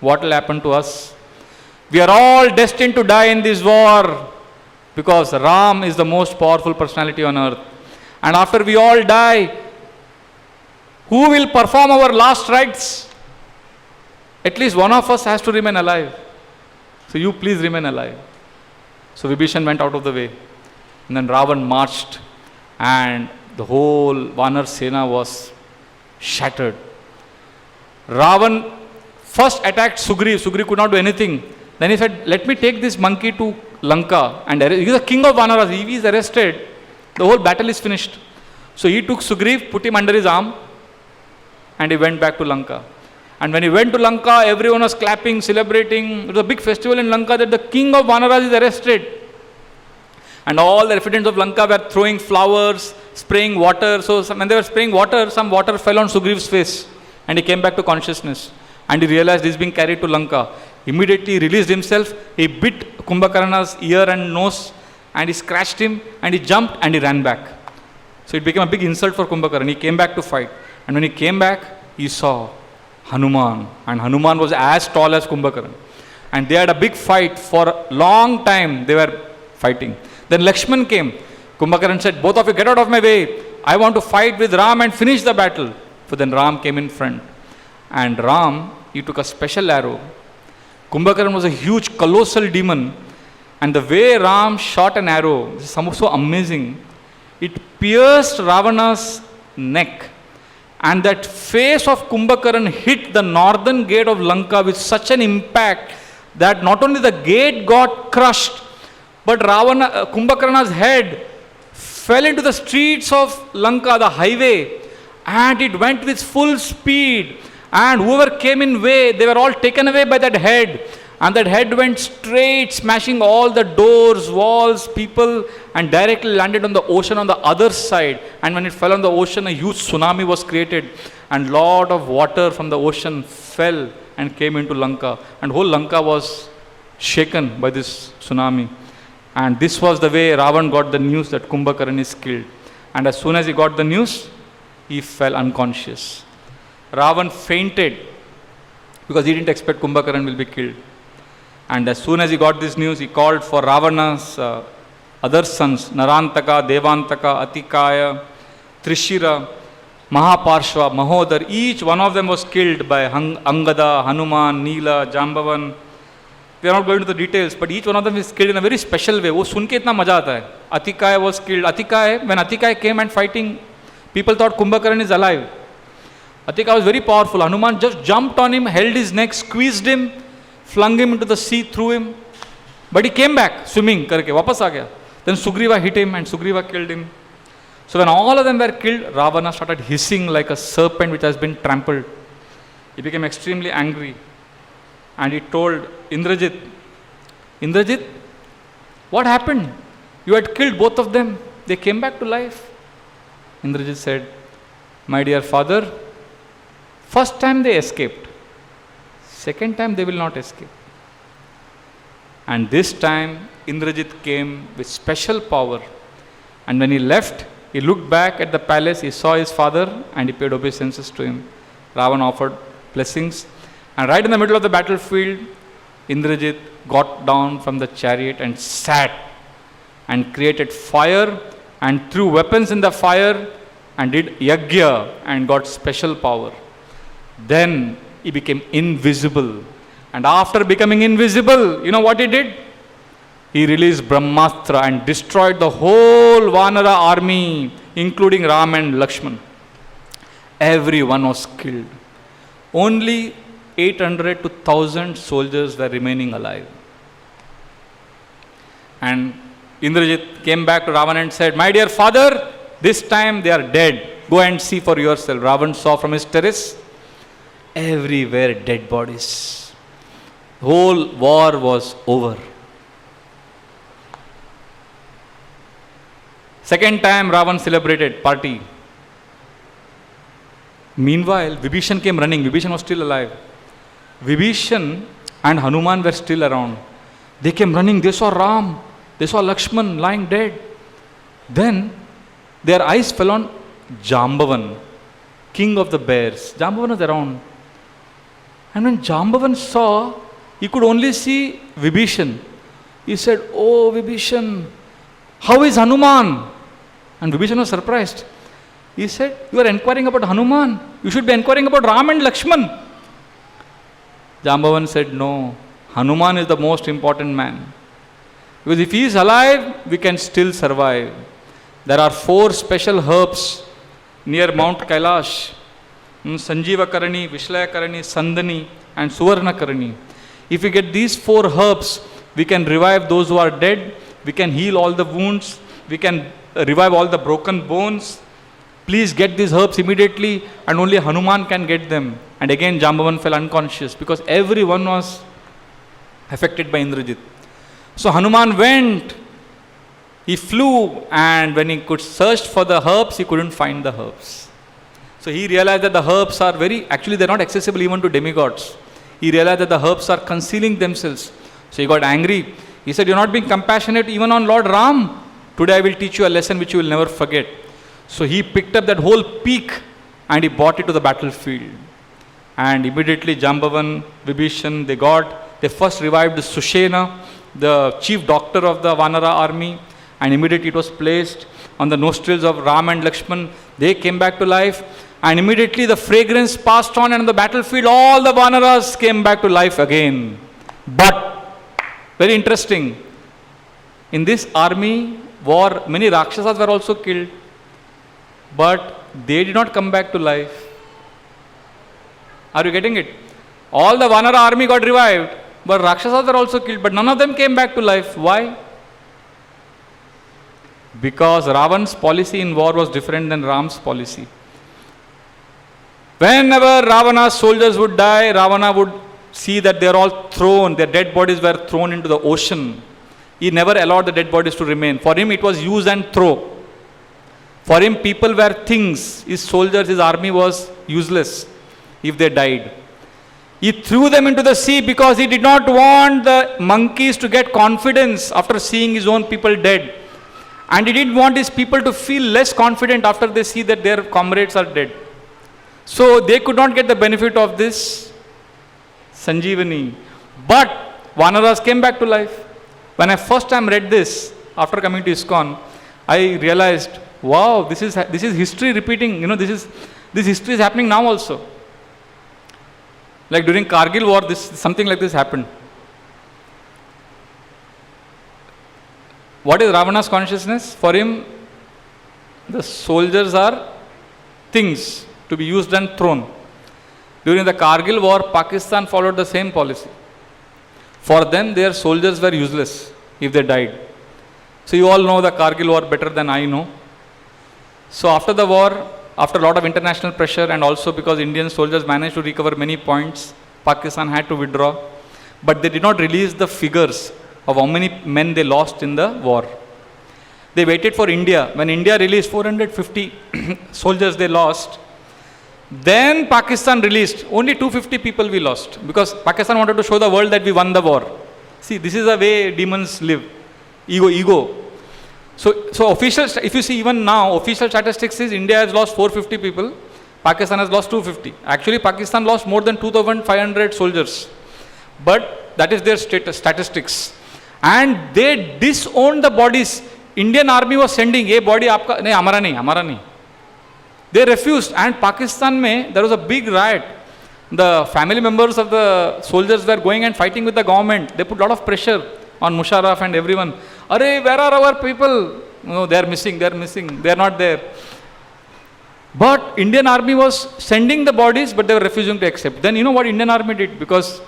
what will happen to us? We are all destined to die in this war, because Ram is the most powerful personality on earth. And after we all die, who will perform our last rites? At least one of us has to remain alive. So you please remain alive. So Vibhishan went out of the way. And then Ravan marched, and the whole Vanar Sena was shattered. Ravan first attacked Sugriv. Sugriv could not do anything. Then he said, let me take this monkey to Lanka. And he is the king of Vanaras. If he is arrested, the whole battle is finished. So he took Sugriv, put him under his arm, and he went back to Lanka. And when he went to Lanka, everyone was clapping, celebrating. It was a big festival in Lanka that the king of Vanaras is arrested. And all the residents of Lanka were throwing flowers, spraying water. So when they were spraying water, some water fell on Sugriv's face. And he came back to consciousness. And he realized he is being carried to Lanka. Immediately he released himself. He bit Kumbhakarna's ear and nose. And he scratched him. And he jumped and he ran back. So it became a big insult for Kumbhakarna. He came back to fight. And when he came back, he saw Hanuman. And Hanuman was as tall as Kumbhakarna. And they had a big fight for a long time. They were fighting. Then Lakshman came. Kumbhakaran said, both of you get out of my way. I want to fight with Ram and finish the battle. So then Ram came in front. And Ram, he took a special arrow. Kumbhakaran was a huge, colossal demon. And the way Ram shot an arrow, this is so amazing. It pierced Ravana's neck. And that face of Kumbhakaran hit the northern gate of Lanka with such an impact that not only the gate got crushed, but Kumbhakarana's head fell into the streets of Lanka, the highway, and it went with full speed. And whoever came in way, they were all taken away by that head. And that head went straight, smashing all the doors, walls, people, and directly landed on the ocean on the other side. And when it fell on the ocean, a huge tsunami was created. And lot of water from the ocean fell and came into Lanka. And whole Lanka was shaken by this tsunami. And this was the way Ravan got the news that Kumbhakaran is killed. And as soon as he got the news, he fell unconscious. Ravan fainted because he didn't expect Kumbhakaran will be killed. And as soon as he got this news, he called for Ravana's other sons, Narantaka, Devantaka, Atikaya, Trishira, Mahaparshva, Mahodar. Each one of them was killed by Angada, Hanuman, Neela, Jambavan. We are not going into the details, but each one of them is killed in a very special way. वो सुन के इतना मजा आता है. Atikaya was killed. When Atikaya came and fighting, people thought Kumbhakaran is alive. Atikaya was very powerful. Hanuman just jumped on him, held his neck, squeezed him, flung him into the sea, threw him. But he came back swimming करके वापस आ गया. Then Sugriva hit him and Sugriva killed him. So when all of them were killed, Ravana started hissing like a serpent which has been trampled. He became extremely angry. And he told Indrajit, Indrajit, what happened? You had killed both of them. They came back to life. Indrajit said, my dear father, first time they escaped. Second time they will not escape. And this time Indrajit came with special power. And when he left, he looked back at the palace, he saw his father and he paid obeisances to him. Ravana offered blessings. And right in the middle of the battlefield, Indrajit got down from the chariot and sat and created fire and threw weapons in the fire and did yagya and got special power. Then he became invisible. And after becoming invisible, you know what he did? He released Brahmastra and destroyed the whole Vanara army, including Ram and Lakshman. Everyone was killed. Only 800 to 1000 soldiers were remaining alive. And Indrajit came back to Ravana and said, my dear father, this time they are dead. Go and see for yourself. Ravana saw from his terrace, everywhere dead bodies. The whole war was over. Second time Ravana celebrated party. Meanwhile, Vibhishan came running. Vibhishan was still alive. Vibhishan and Hanuman were still around. They came running. They saw Ram. They saw Lakshman lying dead. Then their eyes fell on Jambavan, king of the bears. Jambavan was around. And when Jambavan saw, he could only see Vibhishan. He said, oh Vibhishan, how is Hanuman? And Vibhishan was surprised. He said, you are inquiring about Hanuman. You should be inquiring about Ram and Lakshman. Jambavan said, no, Hanuman is the most important man. Because if he is alive, we can still survive. There are 4 special herbs near Mount Kailash. Sanjeeva Karani, Vishlaya Karani, Sandani and Suvarna Karani. If we get these 4 herbs, we can revive those who are dead. We can heal all the wounds. We can revive all the broken bones. Please get these herbs immediately, and only Hanuman can get them. And again Jambavan fell unconscious because everyone was affected by Indrajit. So Hanuman went, he flew, and when he could search for the herbs, he couldn't find the herbs. So he realized that the herbs are actually they're not accessible even to demigods. He realized that the herbs are concealing themselves. So he got angry. He said, you're not being compassionate even on Lord Ram. Today I will teach you a lesson which you will never forget. So he picked up that whole peak and he brought it to the battlefield. And immediately Jambavan, Vibhishan, they got They first revived Sushena, the chief doctor of the Vanara army, and immediately it was placed on the nostrils of Ram and Lakshman. They came back to life, and immediately the fragrance passed on, and on the battlefield all the Vanaras came back to life again. But, very interesting, in this army war, many Rakshasas were also killed, but they did not come back to life. Are you getting it? All the Vanara army got revived, but Rakshasas were also killed, but none of them came back to life. Why? Because Ravan's policy in war was different than Ram's policy. Whenever Ravana's soldiers would die, Ravana would see that they are all thrown, their dead bodies were thrown into the ocean. He never allowed the dead bodies to remain. For him, it was use and throw. For him, people were things. His soldiers, his army was useless if they died. He threw them into the sea because he did not want the monkeys to get confidence after seeing his own people dead. And he didn't want his people to feel less confident after they see that their comrades are dead. So they could not get the benefit of this Sanjeevani. But Vanaras came back to life. When I first time read this, after coming to ISKCON, I realized, wow, this is history repeating. This history is happening now also. Like during Kargil war, something like this happened. What is Ravana's consciousness? For him, the soldiers are things to be used and thrown. During the Kargil war, Pakistan followed the same policy. For them, their soldiers were useless if they died. So you all know the Kargil war better than I know. So after the war, after a lot of international pressure, and also because Indian soldiers managed to recover many points, Pakistan had to withdraw. But they did not release the figures of how many men they lost in the war. They waited for India. When India released 450 soldiers they lost, then Pakistan released only 250 people we lost, because Pakistan wanted to show the world that we won the war. See, this is the way demons live. Ego. So official, if you see even now, official statistics is India has lost 450 people, Pakistan has lost 250. Actually, Pakistan lost more than 2,500 soldiers. But that is their statistics. And they disowned the bodies. Indian army was sending, "Ye body aapka, nahi, hamara nahi. They refused, and Pakistan there was a big riot. The family members of the soldiers were going and fighting with the government. They put a lot of pressure on Musharraf and everyone. Arey, where are our people? No, they are missing, they are not there. But Indian army was sending the bodies, but they were refusing to accept. Then you know what Indian army did? Because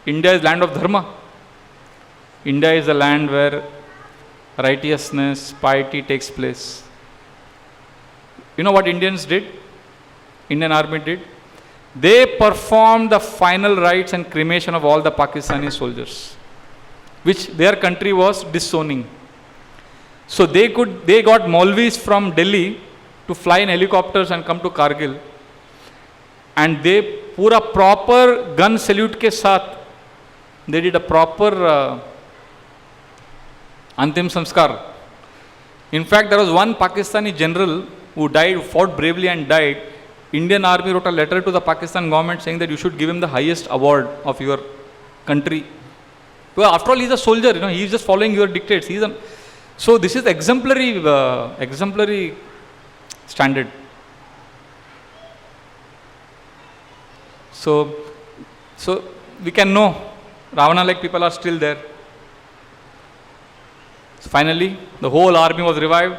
India is land of dharma. India is a land where righteousness, piety takes place. You know what Indians did? Indian army did? They performed the final rites and cremation of all the Pakistani soldiers, which their country was disowning. So they got Maulvis from Delhi to fly in helicopters and come to Kargil, and they pura proper gun salute ke saath, they did a proper Antim Samskar. In fact, there was one Pakistani general who fought bravely and died. Indian army wrote a letter to the Pakistan government saying that you should give him the highest award of your country. Well, after all, he's a soldier, he's just following your dictates. So this is exemplary standard. So we can know Ravana-like people are still there. So finally, the whole army was revived.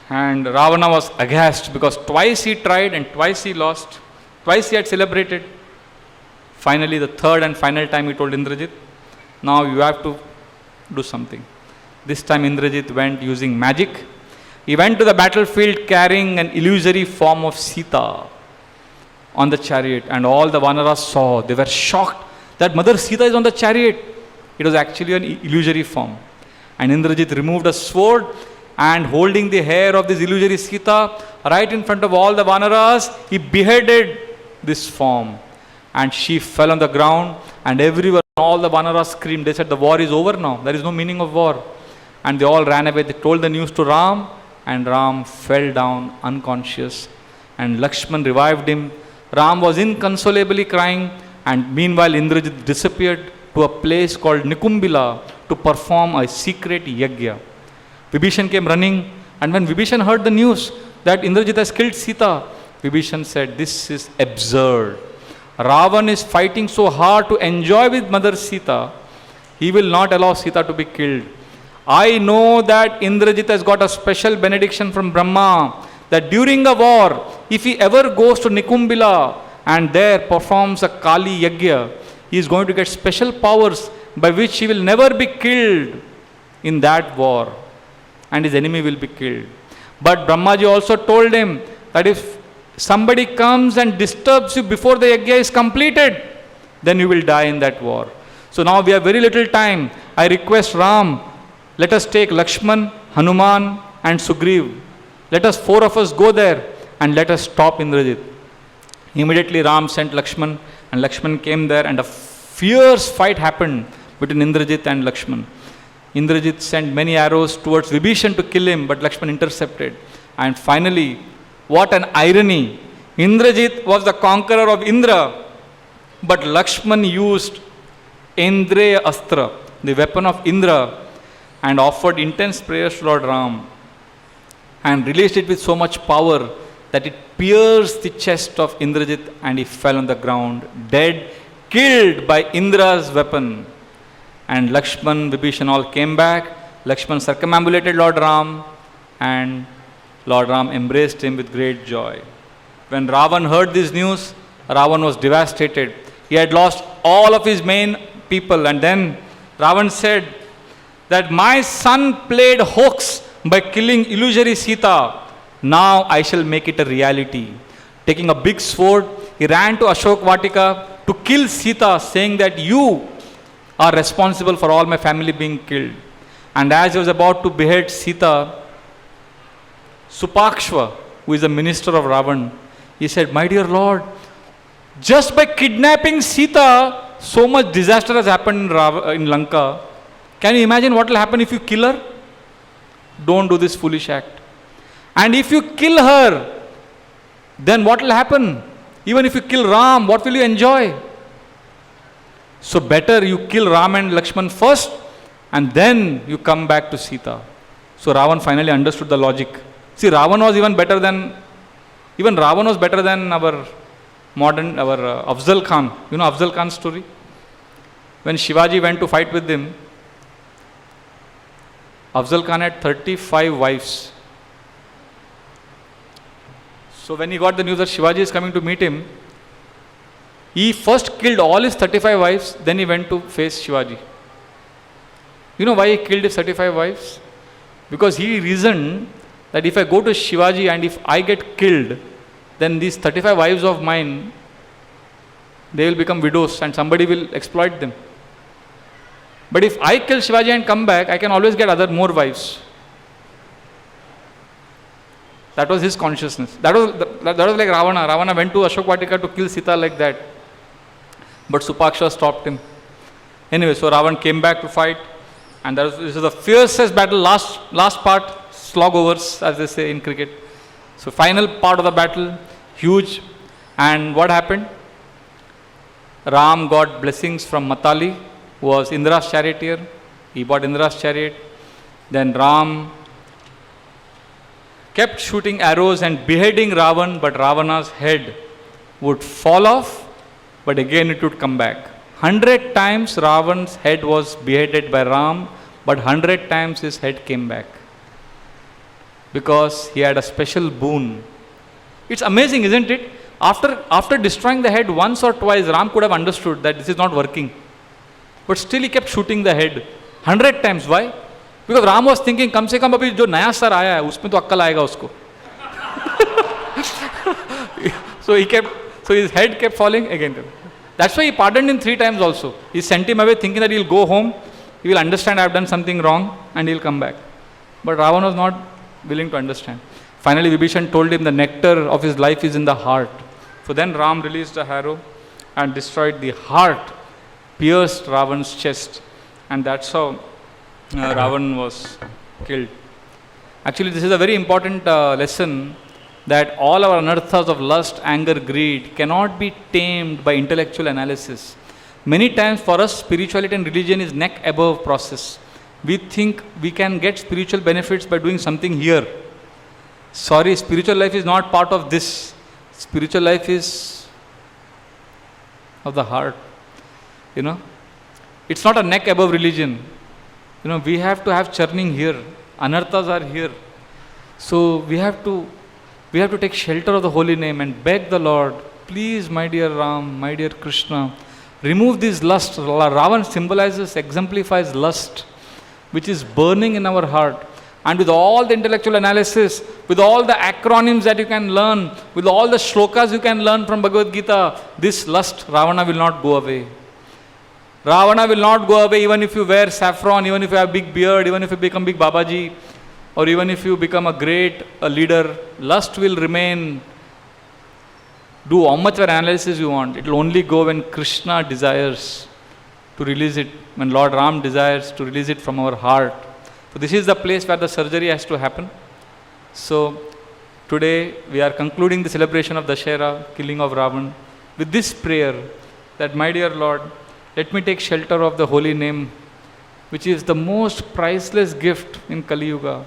And Ravana was aghast because twice he tried and twice he lost. Twice he had celebrated. Finally, the third and final time he told Indrajit, now you have to do something. This time Indrajit went using magic. He went to the battlefield carrying an illusory form of Sita on the chariot, and all the Vanaras saw. They were shocked that Mother Sita is on the chariot. It was actually an illusory form. And Indrajit removed a sword, and holding the hair of this illusory Sita right in front of all the Vanaras, he beheaded this form. And she fell on the ground, and everyone, all the Vanaras screamed. They said, the war is over now. There is no meaning of war. And they all ran away. They told the news to Ram, and Ram fell down unconscious. And Lakshman revived him. Ram was inconsolably crying. And meanwhile, Indrajit disappeared to a place called Nikumbila to perform a secret yagya. Vibhishan came running, and when Vibhishan heard the news that Indrajit has killed Sita, Vibhishan said, "This is absurd. Ravan is fighting so hard to enjoy with Mother Sita. He will not allow Sita to be killed. I know that Indrajit has got a special benediction from Brahma that during a war, if he ever goes to Nikumbila and there performs a Kali Yagya, he is going to get special powers by which he will never be killed in that war, and his enemy will be killed." But Brahmaji also told him that if somebody comes and disturbs you before the Yagya is completed, then you will die in that war. So now we have very little time. I request Ram, let us take Lakshman, Hanuman and Sugriv. Let us 4 of us go there and let us stop Indrajit. Immediately Ram sent Lakshman, and Lakshman came there, and a fierce fight happened between Indrajit and Lakshman. Indrajit sent many arrows towards Vibhishan to kill him, but Lakshman intercepted. And finally, what an irony! Indrajit was the conqueror of Indra, but Lakshman used Indreya Astra, the weapon of Indra, and offered intense prayers to Lord Ram, and released it with so much power that it pierced the chest of Indrajit, and he fell on the ground, dead, killed by Indra's weapon. And Lakshman, Vibhishan all came back. Lakshman circumambulated Lord Ram, and Lord Ram embraced him with great joy. When Ravan heard this news, Ravan was devastated. He had lost all of his main people, and then Ravan said that my son played hoax by killing illusory Sita. Now I shall make it a reality. Taking a big sword, he ran to Ashok Vatika to kill Sita, saying that you are responsible for all my family being killed. And as he was about to behead Sita, Supakshva, who is the minister of Ravan, he said, "My dear Lord, just by kidnapping Sita, so much disaster has happened in Lanka. Can you imagine what will happen if you kill her? Don't do this foolish act. And if you kill her, then what will happen? Even if you kill Ram, what will you enjoy? So better you kill Ram and Lakshman first, and then you come back to Sita." So Ravan finally understood the logic. See, Ravan was even better than our modern, Afzal Khan. You know Afzal Khan's story? When Shivaji went to fight with him, Afzal Khan had 35 wives. So when he got the news that Shivaji is coming to meet him, he first killed all his 35 wives, then he went to face Shivaji. You know why he killed his 35 wives? Because he reasoned that if I go to Shivaji and if I get killed, then these 35 wives of mine, they will become widows and somebody will exploit them. But if I kill Shivaji and come back, I can always get more wives. That was his consciousness. That was like Ravana. Ravana went to Ashok Vatika to kill Sita like that. But Supaksha stopped him. Anyway, so Ravan came back to fight, and this is the fiercest battle, last part, slogovers, as they say in cricket. So final part of the battle, huge. And what happened? Ram got blessings from Matali, who was Indra's charioteer. He bought Indra's chariot. Then Ram kept shooting arrows and beheading Ravan, but Ravana's head would fall off, but again it would come back. 100 times Ravan's head was beheaded by Ram, but 100 times his head came back. Because he had a special boon. It's amazing, isn't it? After destroying the head once or twice, Ram could have understood that this is not working. But still he kept shooting the head 100 times. Why? Because Ram was thinking, कम से कम अभी जो नया sir आया है उसमें तो अक्कल आएगा उसको. So his head kept falling again. That's why he pardoned him 3 times also. He sent him away thinking that he'll go home, he will understand I have done something wrong, and he'll come back. But Ravan was not willing to understand. Finally, Vibhishan told him the nectar of his life is in the heart. So then Ram released a arrow and destroyed the heart, pierced Ravan's chest, and that's how Ravan was killed. Actually, this is a very important lesson that all our anarthas of lust, anger, greed cannot be tamed by intellectual analysis. Many times for us, spirituality and religion is neck above process. We think we can get spiritual benefits by doing something here. Sorry, spiritual life is not part of this. Spiritual life is of the heart. You know, it's not a neck above religion. You know, we have to have churning here. Anarthas are here. So we have to take shelter of the holy name and beg the Lord, please, my dear Ram, my dear Krishna, remove this lust. Ravan symbolizes, exemplifies lust, which is burning in our heart. And with all the intellectual analysis, with all the acronyms that you can learn, with all the shlokas you can learn from Bhagavad Gita, this lust, Ravana will not go away. Ravana will not go away even if you wear saffron, even if you have big beard, even if you become big Babaji, or even if you become a leader. Lust will remain. Do how much analysis you want. It will only go when Krishna desires to release it, when Lord Ram desires to release it from our heart. So this is the place where the surgery has to happen. So today we are concluding the celebration of Dashera, killing of Ravan, with this prayer that, my dear Lord, let me take shelter of the holy name, which is the most priceless gift in Kali Yuga.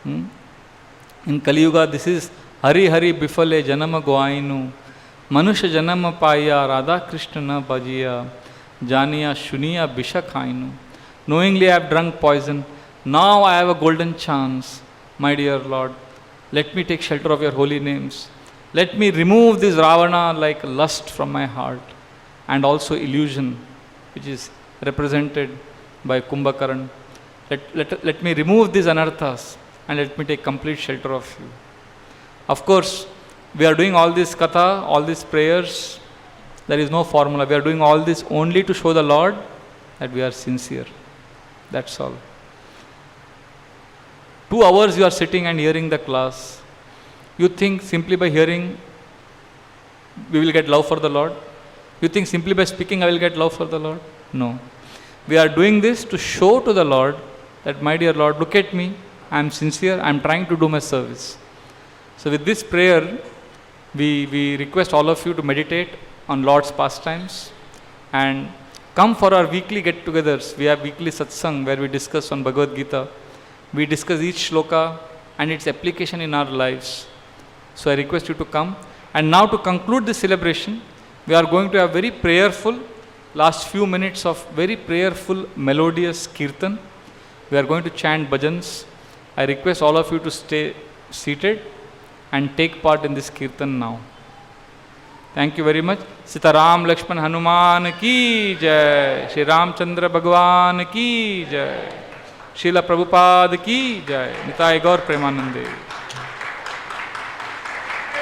In Kali Yuga, this is Hari Hari Bifale Janama Goainu, Manusha Janama Paya Radha Krishna Bajiya, Janiya Shuniya Bishakhainu. Knowingly I have drunk poison. Now I have a golden chance. My dear Lord, let me take shelter of your holy names. Let me remove this Ravana like lust from my heart, and also illusion, which is represented by Kumbhakaran. Let me remove these anarthas and let me take complete shelter of you. Of course, we are doing all this katha, all these prayers. There is no formula. We are doing all this only to show the Lord that we are sincere. That's all. 2 hours you are sitting and hearing the class. You think simply by hearing we will get love for the Lord? You think simply by speaking I will get love for the Lord? No. We are doing this to show to the Lord that, my dear Lord, look at me. I am sincere. I am trying to do my service. So with this prayer, we request all of you to meditate on Lord's pastimes and come for our weekly get-togethers. We have weekly satsang where we discuss on Bhagavad Gita. We discuss each shloka and its application in our lives. So I request you to come. And now to conclude this celebration, we are going to have very prayerful, last few minutes of very prayerful, melodious kirtan. We are going to chant bhajans. I request all of you to stay seated and take part in this kirtan now. Thank you very much. Sitaram Lakshman Hanuman ki jai. Shri Ramchandra Bhagwan ki jai. Srila Prabhupada ki jai. Nitai Gaur Premanande.